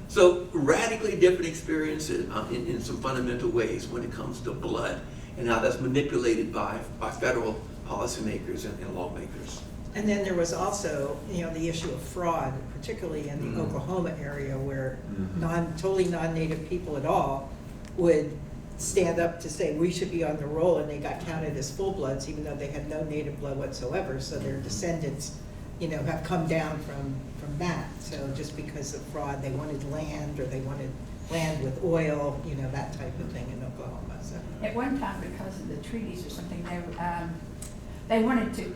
[SPEAKER 5] So radically different experiences in some fundamental ways when it comes to blood and how that's manipulated by federal policymakers and lawmakers.
[SPEAKER 4] And then there was also, the issue of fraud, particularly in the Oklahoma area where totally non-native people at all would stand up to say we should be on the roll, and they got counted as full bloods even though they had no native blood whatsoever. So their descendants, have come down from that. So just because of fraud, they wanted land, or they wanted land with oil, that type of thing in Oklahoma. So.
[SPEAKER 6] At one time, because of the treaties or something, they wanted to,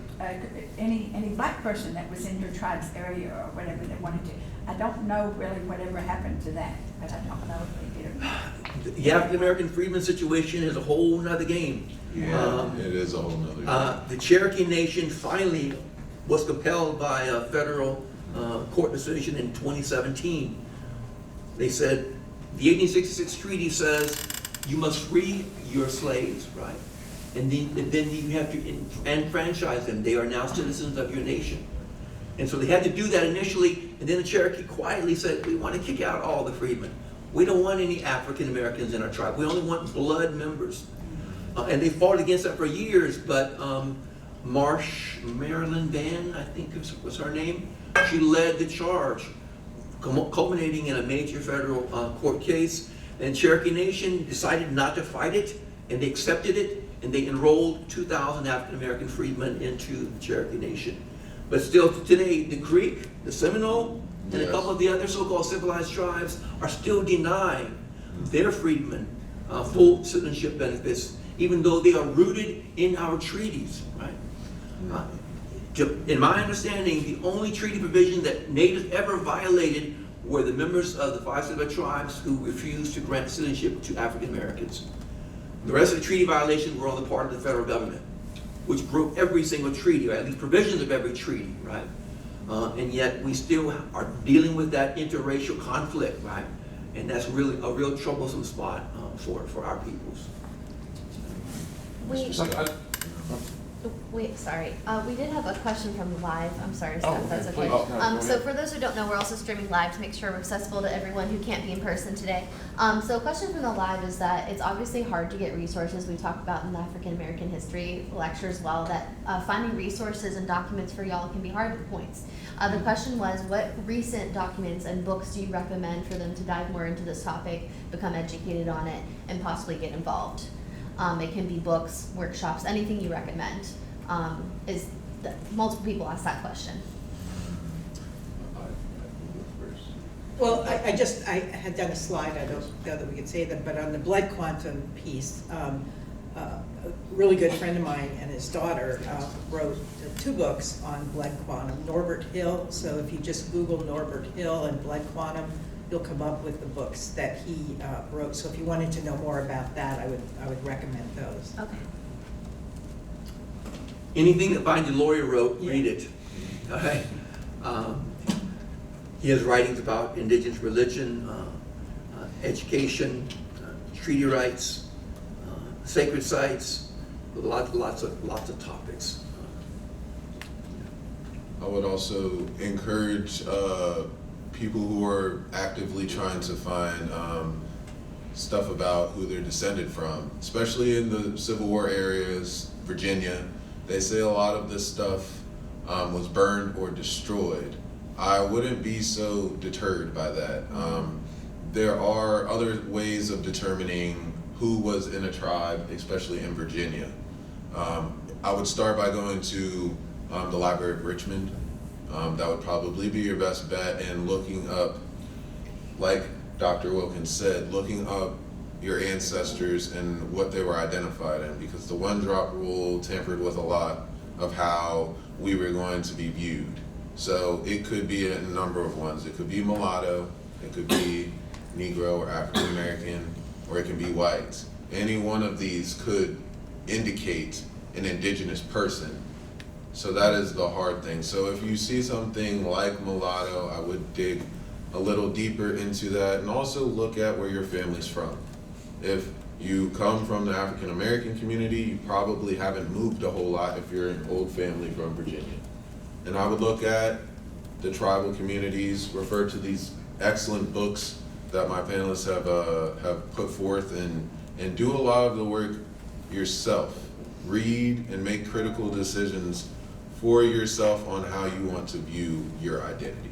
[SPEAKER 6] any black person that was in your tribe's area or whatever, they wanted to. I don't know really whatever happened to that, but I don't know if they did or not.
[SPEAKER 5] The African American freedman situation is a whole nother game.
[SPEAKER 2] Yeah, it is a whole nother.
[SPEAKER 5] The Cherokee Nation finally was compelled by a federal court decision in 2017. They said the 1866 treaty says you must free your slaves, right? And then you have to enfranchise them. They are now citizens of your nation. And so they had to do that initially, and then the Cherokee quietly said, we want to kick out all the freedmen. We don't want any African Americans in our tribe. We only want blood members. And they fought against that for years, but Marilyn Van, I think was her name, she led the charge, culminating in a major federal court case. And Cherokee Nation decided not to fight it, and they accepted it, and they enrolled 2,000 African American freedmen into the Cherokee Nation. But still today, the Creek, the Seminole, and a couple of the other so-called civilized tribes are still denying their freedmen full citizenship benefits, even though they are rooted in our treaties, right? In my understanding, the only treaty provision that natives ever violated were the members of the 5 civilized tribes who refused to grant citizenship to African Americans. The rest of the treaty violations were on the part of the federal government, which broke every single treaty, or at least provisions of every treaty, right? And yet we still are dealing with that interracial conflict, right? And that's really a real troublesome spot for our peoples.
[SPEAKER 7] Wait, sorry. We did have a question from live. I'm sorry,
[SPEAKER 1] Oh,
[SPEAKER 7] Steph, that's
[SPEAKER 1] okay,
[SPEAKER 7] okay.
[SPEAKER 1] please. No, go
[SPEAKER 7] So
[SPEAKER 1] ahead.
[SPEAKER 7] for those who don't know, we're also streaming live to make sure we're accessible to everyone who can't be in person today. So a question from the live is that it's obviously hard to get resources. We talk about in the African American history lecture as well that finding resources and documents for y'all can be hard at points. The question was, what recent documents and books do you recommend for them to dive more into this topic, become educated on it, and possibly get involved? It can be books, workshops, anything you recommend. Multiple people ask that question.
[SPEAKER 4] Well, I had done a slide, I don't know that we could say that, but on the blood quantum piece, a really good friend of mine and his daughter wrote 2 books on blood quantum. Norbert Hill, so if you just Google Norbert Hill and blood quantum, you'll come up with the books that he wrote. So if you wanted to know more about that, I would recommend those.
[SPEAKER 7] Okay.
[SPEAKER 5] Anything that Vine Delory wrote, read it. All right. He has writings about indigenous religion, education, treaty rights, sacred sites, lots of topics.
[SPEAKER 2] I would also encourage people who are actively trying to find stuff about who they're descended from, especially in the Civil War areas, Virginia. They say a lot of this stuff was burned or destroyed. I wouldn't be so deterred by that. There are other ways of determining who was in a tribe, especially in Virginia. I would start by going to the Library of Richmond. That would probably be your best bet, and looking up, like Dr. Wilkins said, looking up your ancestors and what they were identified in, because the one-drop rule tampered with a lot of how we were going to be viewed. So it could be a number of ones. It could be mulatto, it could be Negro or African American, or it can be white. Any one of these could indicate an indigenous person. So that is the hard thing. So if you see something like mulatto, I would dig a little deeper into that, and also look at where your family's from. If you come from the African American community, you probably haven't moved a whole lot if you're an old family from Virginia. And I would look at the tribal communities, refer to these excellent books that my panelists have put forth, and do a lot of the work yourself. Read and make critical decisions for yourself on how you want to view your identity.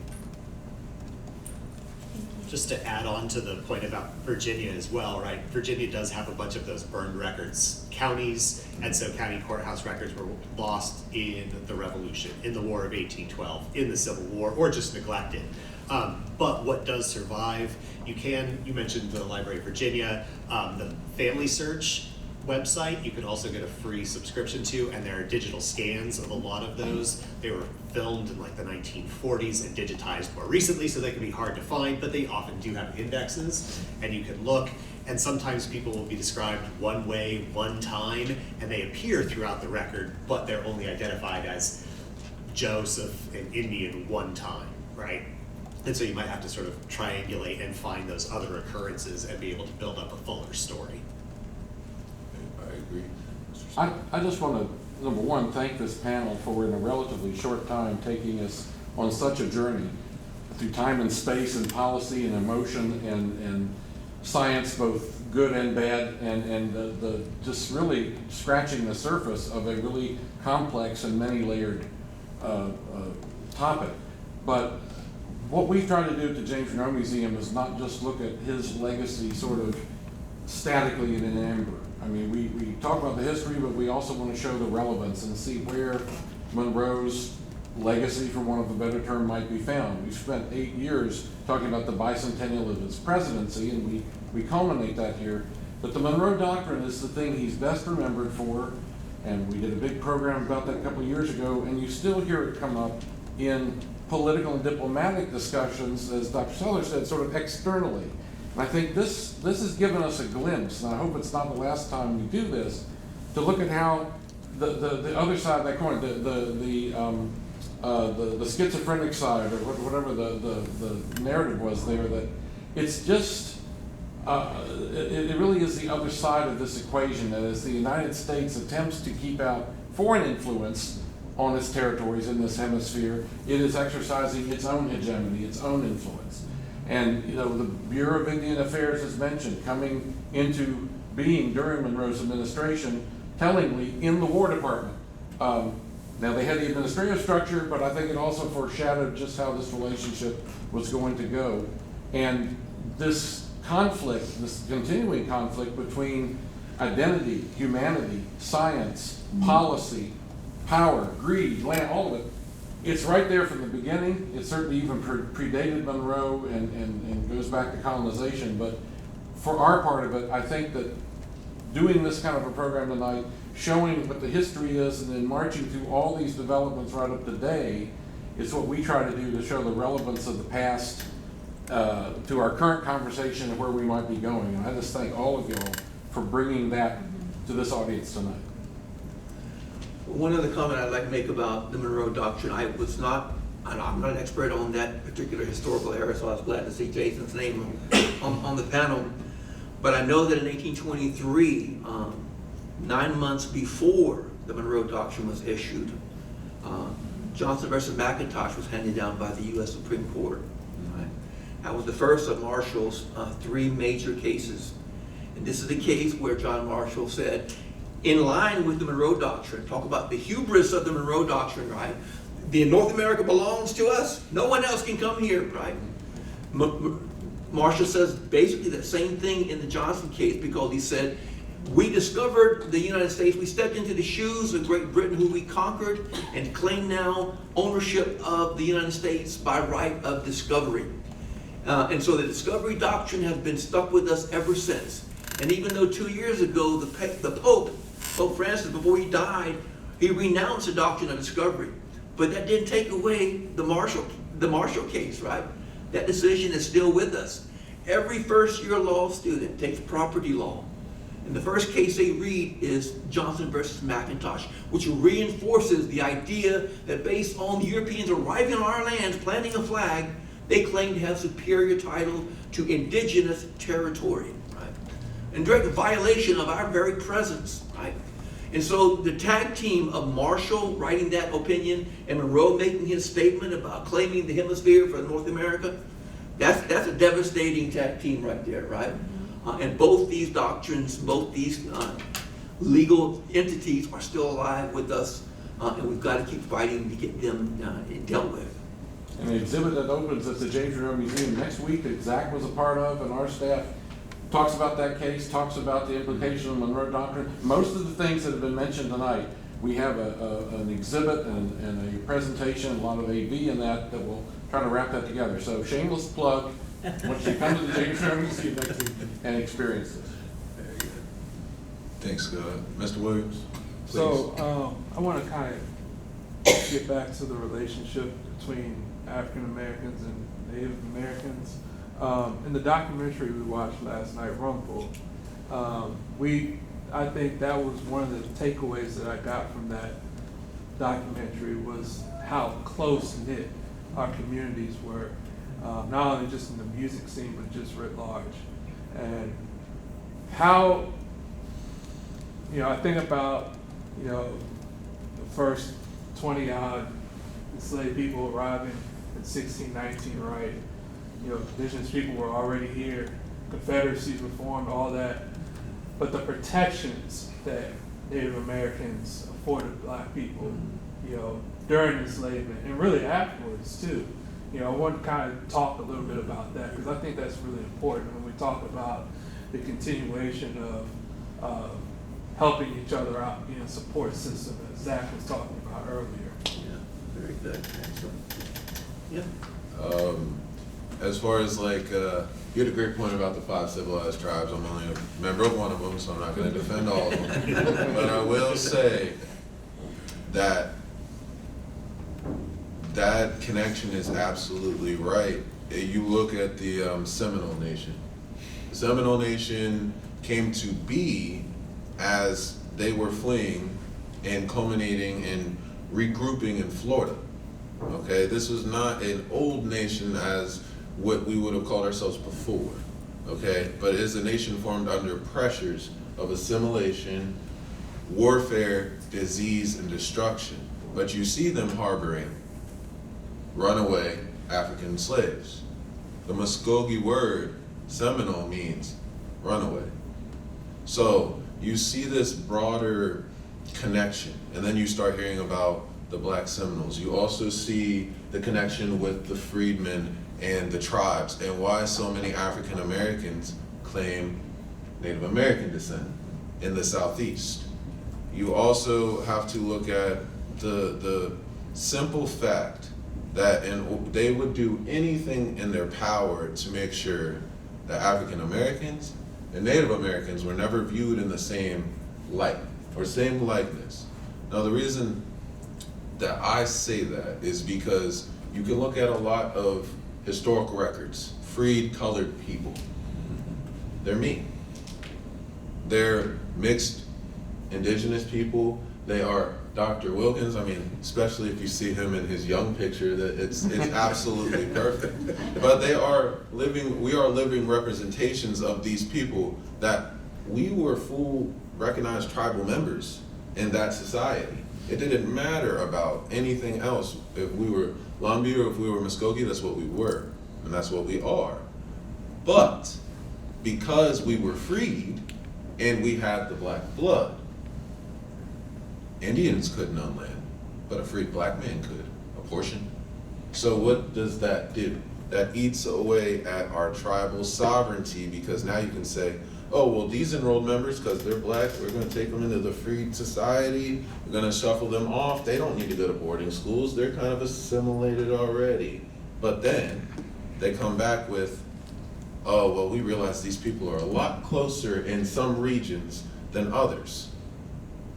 [SPEAKER 3] Just to add on to the point about Virginia as well, right? Virginia does have a bunch of those burned records counties, and so county courthouse records were lost in the Revolution, in the War of 1812, in the Civil War, or just neglected. But what does survive, you mentioned the Library of Virginia, the Family Search website, you can also get a free subscription to, and there are digital scans of a lot of those. They were filmed in like the 1940s and digitized more recently, so they can be hard to find, but they often do have indexes, and you can look, and sometimes people will be described one way, one time, and they appear throughout the record, but they're only identified as Joseph, an Indian, one time, right? And so you might have to sort of triangulate and find those other occurrences and be able to build up a fuller story.
[SPEAKER 2] I agree.
[SPEAKER 1] I just want to, number one, thank this panel for, in a relatively short time, taking us on such a journey through time and space and policy and emotion and science, both good and bad, and the just really scratching the surface of a really complex and many-layered topic. But what we've tried to do at the James Monroe Museum is not just look at his legacy sort of statically in an amber. I mean, we talk about the history, but we also want to show the relevance and see where Monroe's legacy, for want of a better term, might be found. We've spent 8 years talking about the bicentennial of his presidency, and we culminate that here. But the Monroe Doctrine is the thing he's best remembered for, and we did a big program about that a couple of years ago, and you still hear it come up in political and diplomatic discussions, as Dr. Seller said, sort of externally. And I think this has given us a glimpse, and I hope it's not the last time we do this, to look at how the other side of that coin, the schizophrenic side, or whatever the narrative was there, that it's just, it really is the other side of this equation, that as the United States attempts to keep out foreign influence on its territories in this hemisphere, it is exercising its own hegemony, its own influence. And the Bureau of Indian Affairs is mentioned, coming into being during Monroe's administration, tellingly in the War Department. Now they had the administrative structure, but I think it also foreshadowed just how this relationship was going to go. And this conflict, this continuing conflict between identity, humanity, science, policy, power, greed, land, all of it, it's right there from the beginning. It certainly even predated Monroe and goes back to colonization. But for our part of it, I think that doing this kind of a program tonight, showing what the history is, and then marching through all these developments right up to today, is what we try to do to show the relevance of the past to our current conversation and where we might be going. And I just thank all of y'all for bringing that to this audience tonight.
[SPEAKER 5] One other comment I'd like to make about the Monroe Doctrine, I'm not an expert on that particular historical era, so I was glad to see Jason's name on the panel. But I know that in 1823, 9 months before the Monroe Doctrine was issued, Johnson versus McIntosh was handed down by the U.S. Supreme Court. Right? That was the first of Marshall's 3 major cases. And this is the case where John Marshall said, in line with the Monroe Doctrine, talk about the hubris of the Monroe Doctrine, right? The North America belongs to us. No one else can come here, right? Marshall says basically the same thing in the Johnson case, because he said, we discovered the United States, we stepped into the shoes of Great Britain, who we conquered, and claim now ownership of the United States by right of discovery. And so the discovery doctrine has been stuck with us ever since. And even though 2 years ago, the Pope Francis, before he died, he renounced the doctrine of discovery. But that didn't take away the Marshall case, right? That decision is still with us. Every first-year law student takes property law. And the first case they read is Johnson versus McIntosh, which reinforces the idea that based on the Europeans arriving on our lands, planting a flag, they claim to have superior title to indigenous territory, right? And direct violation of our very presence, right? And so the tag team of Marshall writing that opinion and Monroe making his statement about claiming the hemisphere for North America, that's a devastating tag team right there, right? And both these doctrines, both these legal entities are still alive with us, and we've got to keep fighting to get them dealt with.
[SPEAKER 1] And the exhibit that opens at the James Monroe Museum next week that Zach was a part of, and our staff talks about that case, talks about the implication of the Monroe Doctrine. Most of the things that have been mentioned tonight, we have an exhibit and a presentation, a lot of AV in that will try to wrap that together. So shameless plug, once you come to the James Monroe Museum next week and experience this.
[SPEAKER 2] Very good. Thanks, Mr. Williams. Please.
[SPEAKER 8] So I want to kind of get back to the relationship between African Americans and Native Americans. In the documentary we watched last night, Rumble, I think that was one of the takeaways that I got from that documentary was how close knit our communities were, not only just in the music scene, but just writ large. And how, I think about, the first 20-odd enslaved people arriving in 1619, right? Indigenous people were already here, confederacies were formed, all that. But the protections that Native Americans afforded Black people, during enslavement and really afterwards too. I want to kind of talk a little bit about that because I think that's really important when we talk about the continuation of helping each other out, being a support system, as Zach was talking about earlier.
[SPEAKER 5] Yeah, very good. Excellent. Yeah.
[SPEAKER 2] As far as you had a great point about the 5 civilized tribes. I'm only a member of one of them, so I'm not going to defend all of them. But I will say that that connection is absolutely right. You look at the Seminole Nation. The Seminole Nation came to be as they were fleeing and culminating and regrouping in Florida. Okay, this was not an old nation as what we would have called ourselves before, okay? But it is a nation formed under pressures of assimilation, warfare, disease, and destruction. But you see them harboring runaway African slaves. The Muskogee word, Seminole, means runaway. So you see this broader connection, and then you start hearing about the Black Seminoles. You also see the connection with the freedmen and the tribes, and why so many African Americans claim Native American descent in the Southeast. You also have to look at the simple fact that they would do anything in their power to make sure that African Americans and Native Americans were never viewed in the same light or same likeness. Now, the reason that I say that is because you can look at a lot of historical records, freed colored people. They're me. They're mixed indigenous people. They are Dr. Wilkins. I mean, especially if you see him in his young picture, that it's absolutely perfect. But we are living representations of these people that we were full recognized tribal members in that society. It didn't matter about anything else. If we were Lumbee or if we were Muskogee, that's what we were, and that's what we are. But because we were freed and we had the black blood, Indians couldn't own land, but a freed black man could, apportion. So what does that do? That eats away at our tribal sovereignty, because now you can say, oh, well, these enrolled members, because they're black, we're going to take them into the freed society, we're going to shuffle them off, they don't need to go to boarding schools, they're kind of assimilated already. But then they come back with, oh, well, we realize these people are a lot closer in some regions than others.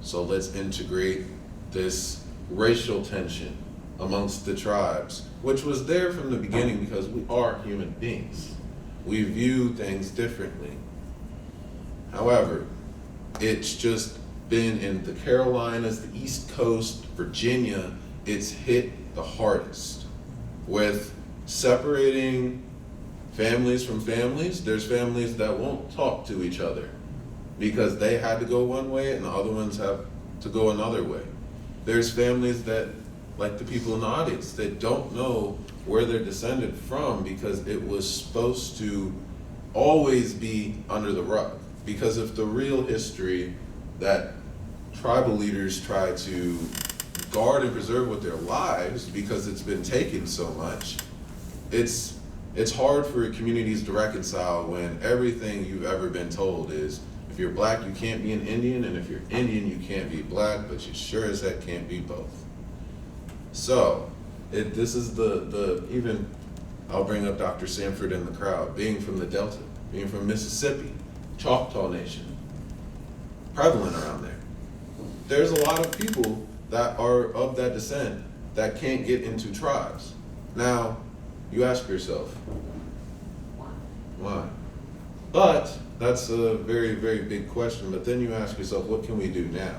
[SPEAKER 2] So let's integrate this racial tension amongst the tribes, which was there from the beginning because we are human beings. We view things differently. However, it's just been in the Carolinas, the East Coast, Virginia, it's hit the hardest with separating families from families. There's families that won't talk to each other because they had to go one way and the other ones have to go another way. There's families that, like the people in the audience, they don't know where they're descended from because it was supposed to always be under the rug. Because of the real history that tribal leaders try to guard and preserve with their lives because it's been taken so much, it's hard for communities to reconcile when everything you've ever been told is, if you're black, you can't be an Indian, and if you're Indian, you can't be black, but you sure as heck can't be both. So, this is even, I'll bring up Dr. Sanford in the crowd, being from the Delta, being from Mississippi, Choctaw Nation, prevalent around there. There's a lot of people that are of that descent that can't get into tribes. Now, you ask yourself, why? But that's a very, very big question. But then you ask yourself, what can we do now?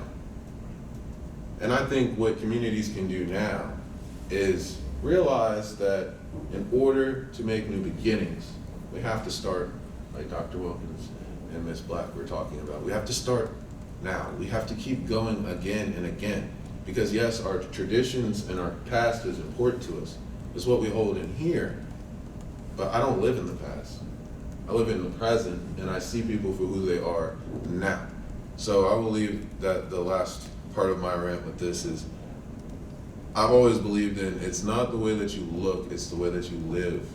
[SPEAKER 2] And I think what communities can do now is realize that in order to make new beginnings, we have to start, like Dr. Wilkins and Ms. Black were talking about, we have to start now. We have to keep going again and again. Because yes, our traditions and our past is important to us. It's what we hold in here. But I don't live in the past. I live in the present, and I see people for who they are now. So I will leave that the last part of my rant with this is, I've always believed in, it's not the way that you look, it's the way that you live.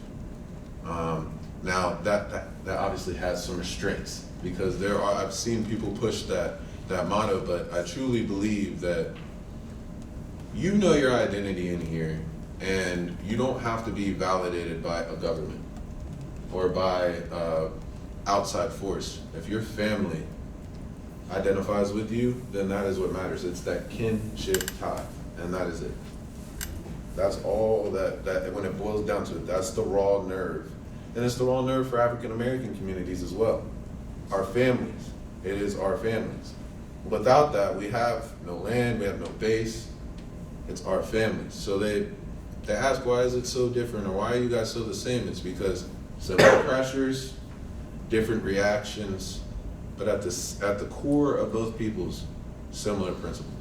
[SPEAKER 2] Now that obviously has some restraints, because I've seen people push that motto, but I truly believe that you know your identity in here, and you don't have to be validated by a government or by outside force. If your family identifies with you, then that is what matters. It's that kinship tie, and that is it. That's all that when it boils down to it, that's the raw nerve. And it's the raw nerve for African American communities as well. Our families, it is our families. Without that, we have no land, we have no base. It's our families. So they ask, why is it so different, or why are you guys so the same? It's because similar pressures, different reactions, but at the core of both people's similar principles.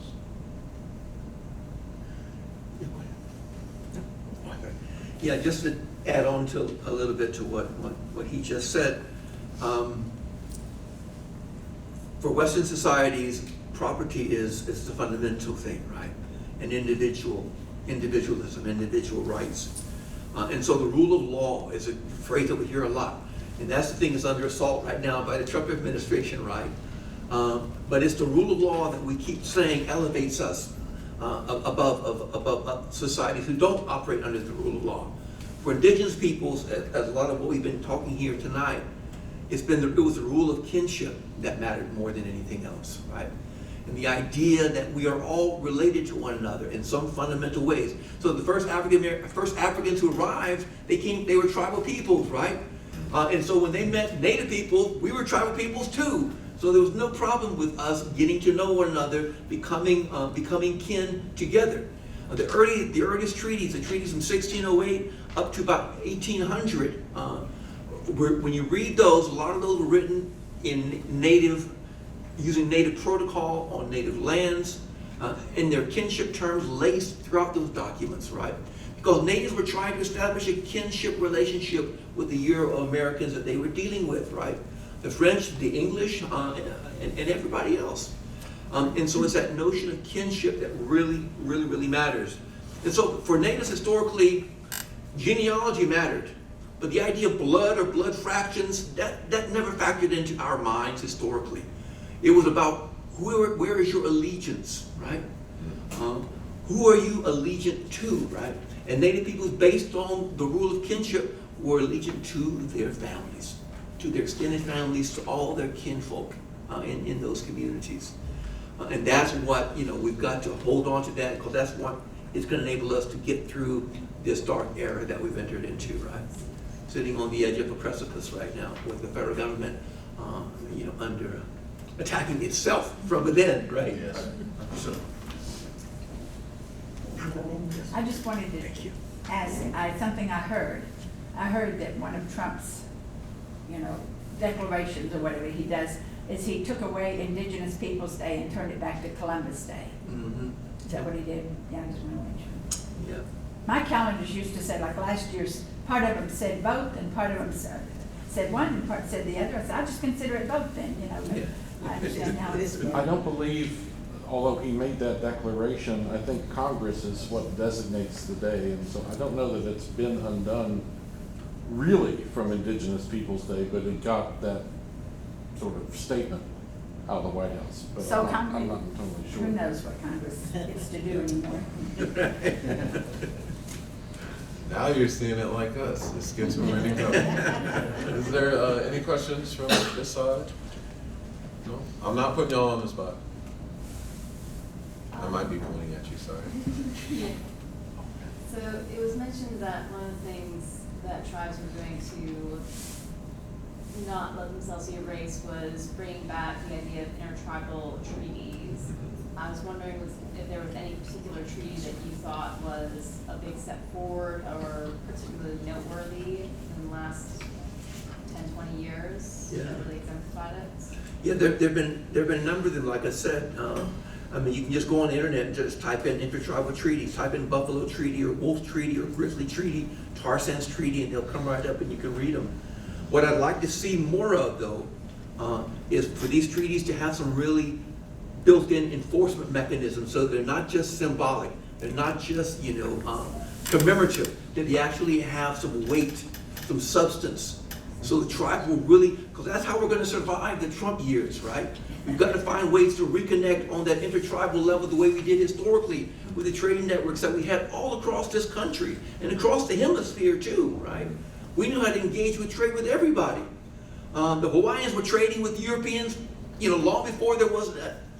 [SPEAKER 5] Yeah, just to add on to a little bit to what he just said. For Western societies, property is the fundamental thing, right? And individualism, individual rights. And so the rule of law is a phrase that we hear a lot. And that's the thing that's under assault right now by the Trump administration, right? But it's the rule of law that we keep saying elevates us above societies who don't operate under the rule of law. For indigenous peoples, as a lot of what we've been talking here tonight, it was the rule of kinship that mattered more than anything else, right? And the idea that we are all related to one another in some fundamental ways. So the first Africans who arrived, they were tribal peoples, right? And so when they met Native people, we were tribal peoples too. So there was no problem with us getting to know one another, becoming kin together. The earliest treaties, the treaties from 1608 up to about 1800, when you read those, a lot of those were written in using native protocol on native lands. and their kinship terms laced throughout those documents, right? Because natives were trying to establish a kinship relationship with the Euro-Americans that they were dealing with, right? The French, the English, and everybody else. And so it's that notion of kinship that really matters. And so for natives historically, genealogy mattered. But the idea of blood or blood fractions, that never factored into our minds historically. It was about where is your allegiance, right? Who are you allegiant to, right? And Native peoples, based on the rule of kinship, were allegiant to their families, to their extended families, to all their kinfolk in those communities. And that's what, we've got to hold on to that, because that's what is going to enable us to get through this dark era that we've entered into, right? Sitting on the edge of a precipice right now with the federal government, under attacking itself from within, right?
[SPEAKER 2] Yes.
[SPEAKER 5] So.
[SPEAKER 6] I just wanted to ask something I heard. I heard that one of Trump's, declarations or whatever he does is he took away Indigenous Peoples Day and turned it back to Columbus Day.
[SPEAKER 5] Mm-hmm.
[SPEAKER 6] Is that what he did? Yeah, I just want to make sure.
[SPEAKER 5] Yeah.
[SPEAKER 6] My calendars used to say, like last year's, part of them said both and part of them said one and part said the other. I said, I just consider it both then, But
[SPEAKER 5] Yeah.
[SPEAKER 6] I understand now it's.
[SPEAKER 1] I don't believe, although he made that declaration, I think Congress is what designates the day, and so I don't know that it's been undone really from Indigenous Peoples Day, but it got that sort of statement out of the White House. But
[SPEAKER 6] So
[SPEAKER 1] I'm not totally sure.
[SPEAKER 6] Who knows what Congress gets to do anymore?
[SPEAKER 2] Now you're seeing it like us. This gets where to go. Is there any questions from this side? No? I'm not putting y'all on the spot. I might be pointing at you, sorry.
[SPEAKER 9] So it was mentioned that one of the things that tribes were doing to not let themselves be erased was bringing back the idea of intertribal treaties. I was wondering if there was any particular treaty that you thought was a big step forward or particularly noteworthy in the last 10, 20 years that really exemplified it?
[SPEAKER 5] Yeah, there've been a number of them, like I said. You can just go on the internet and just type in intertribal treaties, type in Buffalo Treaty or Wolf Treaty or Grizzly Treaty, Tar Sands Treaty, and they'll come right up and you can read them. What I'd like to see more of, though, is for these treaties to have some really built-in enforcement mechanisms, so they're not just symbolic, they're not just, commemorative, that they actually have some weight, some substance. So the tribe will really, because that's how we're going to survive the Trump years, right? We've got to find ways to reconnect on that intertribal level the way we did historically with the trading networks that we had all across this country and across the hemisphere too, right? We knew how to engage with trade with everybody. The Hawaiians were trading with Europeans, long before there was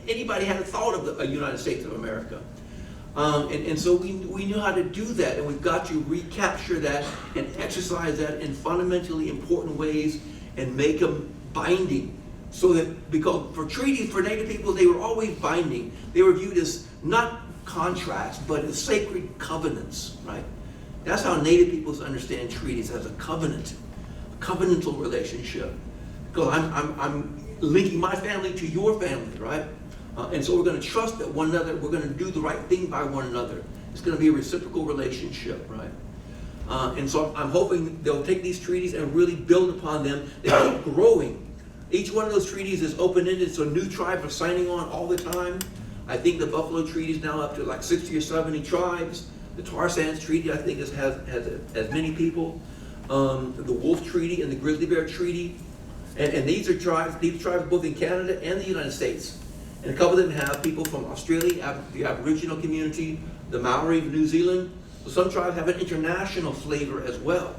[SPEAKER 5] anybody had a thought of the United States of America. And so we knew how to do that, and we've got to recapture that and exercise that in fundamentally important ways and make them binding. So that, because for treaties, for Native people, they were always binding. They were viewed as not contracts, but as sacred covenants, right? That's how Native peoples understand treaties, as a covenant, a covenantal relationship. Because I'm linking my family to your family, right? And so we're going to trust that one another, we're going to do the right thing by one another. It's going to be a reciprocal relationship, right? And so I'm hoping they'll take these treaties and really build upon them. They keep growing. Each one of those treaties is open-ended, so new tribes are signing on all the time. I think the Buffalo Treaty is now up to like 60 or 70 tribes. The Tar Sands Treaty, I think, has as many people. The Wolf Treaty and the Grizzly Bear Treaty. And these tribes both in Canada and the United States. And a couple of them have people from Australia, the Aboriginal community, the Maori of New Zealand. So some tribes have an international flavor as well.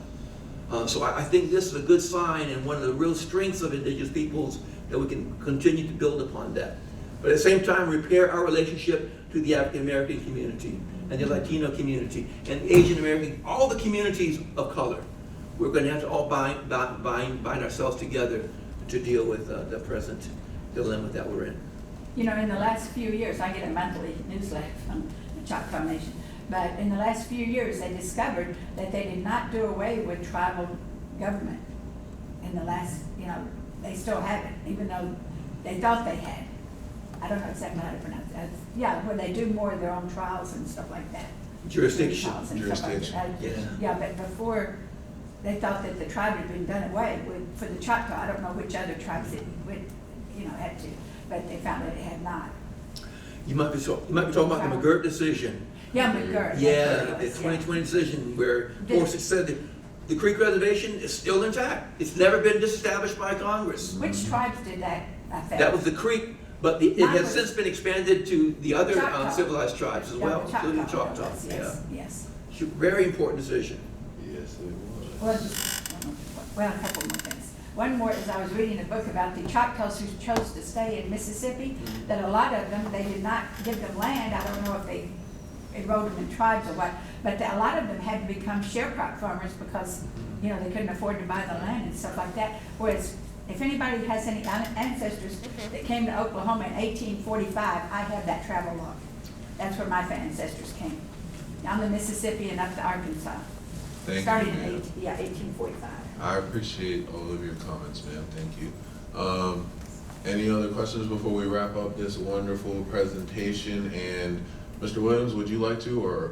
[SPEAKER 5] So I think this is a good sign and one of the real strengths of Indigenous peoples, that we can continue to build upon that. But at the same time, repair our relationship to the African American community and the Latino community and the Asian American, all the communities of color. We're going to have to all bind ourselves together to deal with the present dilemma that we're in.
[SPEAKER 6] In the last few years, I get a monthly newsletter from the Choctaw Nation, but in the last few years, they discovered that they did not do away with tribal government. In the last, they still have it, even though they thought they had. I don't know exactly how to pronounce it. Yeah, where they do more of their own trials and stuff like that.
[SPEAKER 5] Jurisdiction.
[SPEAKER 6] Trials and stuff like that. Yeah, but before, they thought that the tribe had been done away with, for the Choctaw. I don't know which other tribes it would, had to, but they found that it had not.
[SPEAKER 5] You might be talking about the McGirt decision.
[SPEAKER 6] Yeah, McGirt.
[SPEAKER 5] Yeah, the 2020 decision where Gorsuch said that the Creek Reservation is still intact. It's never been disestablished by Congress.
[SPEAKER 6] Which tribes did that affect?
[SPEAKER 5] That was the Creek, but it
[SPEAKER 6] Mine
[SPEAKER 5] has
[SPEAKER 6] was-
[SPEAKER 5] since been expanded to the other
[SPEAKER 6] Choctaw.
[SPEAKER 5] civilized tribes as
[SPEAKER 6] Yeah,
[SPEAKER 5] well,
[SPEAKER 6] the
[SPEAKER 5] including
[SPEAKER 6] Choctaw,
[SPEAKER 5] Choctaw.
[SPEAKER 6] yes, yes.
[SPEAKER 5] Very important decision.
[SPEAKER 2] Yes, it was.
[SPEAKER 6] Well, a couple more things. One more is I was reading a book about the Choctaws who chose to stay in Mississippi, that a lot of them, they did not give them land. I don't know if they enrolled them in tribes or what, but a lot of them had to become sharecrop farmers because, they couldn't afford to buy the land and stuff like that. Whereas, if anybody has any ancestors that came to Oklahoma in 1845, I have that travel log. That's where my ancestors came. Down the Mississippi and up to Arkansas.
[SPEAKER 2] Thank you,
[SPEAKER 6] Started in
[SPEAKER 2] ma'am.
[SPEAKER 6] 1845.
[SPEAKER 2] I appreciate all of your comments, ma'am. Thank you. Any other questions before we wrap up this wonderful presentation? And Mr. Williams, would you like to, or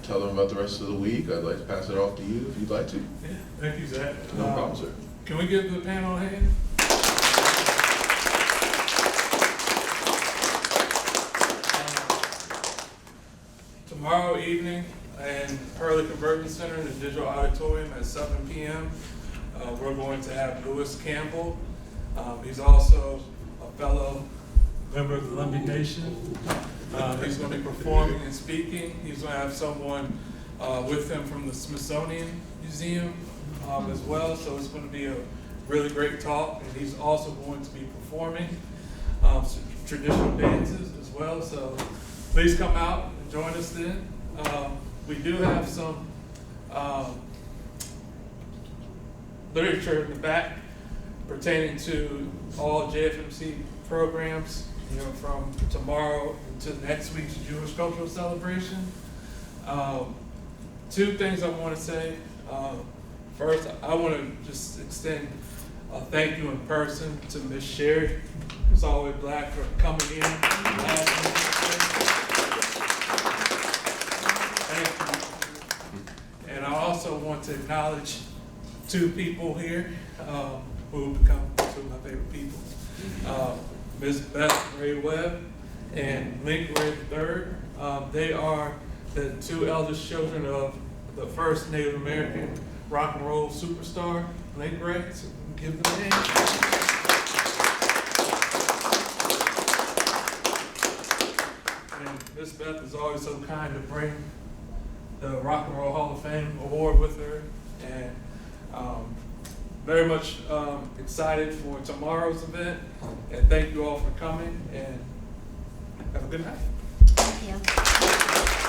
[SPEAKER 2] tell them about the rest of the week? I'd like to pass it off to you if you'd like to.
[SPEAKER 10] Yeah, thank you, Zach.
[SPEAKER 2] No problem, sir.
[SPEAKER 10] Can we give the panel a hand? Tomorrow evening in Hurley Conversion Center in the Digital Auditorium at 7 p.m., we're going to have Lewis Campbell. He's also a fellow member of the Lumbee Nation. He's going to be performing and speaking. He's going to have someone with him from the Smithsonian Museum as well, so it's going to be a really great talk. And he's also going to be performing some traditional dances as well, so please come out and join us then. We do have some literature in the back pertaining to all JFMC programs, from tomorrow to next week's Jewish Cultural Celebration. Two things I want to say. First, I want to just extend a thank you in person to Ms. Sherry, who's always black, for coming in. And I also want to acknowledge two people here who have become two of my favorite people. Ms. Beth Ray Webb and Link Ray III. They are the two eldest children of the first Native American rock and roll superstar, Link Ray. So give them a hand. And Miss Beth is always so kind to bring the Rock and Roll Hall of Fame award with her, and very much excited for tomorrow's event. And thank you all for coming, and have a good night.
[SPEAKER 7] Thank you.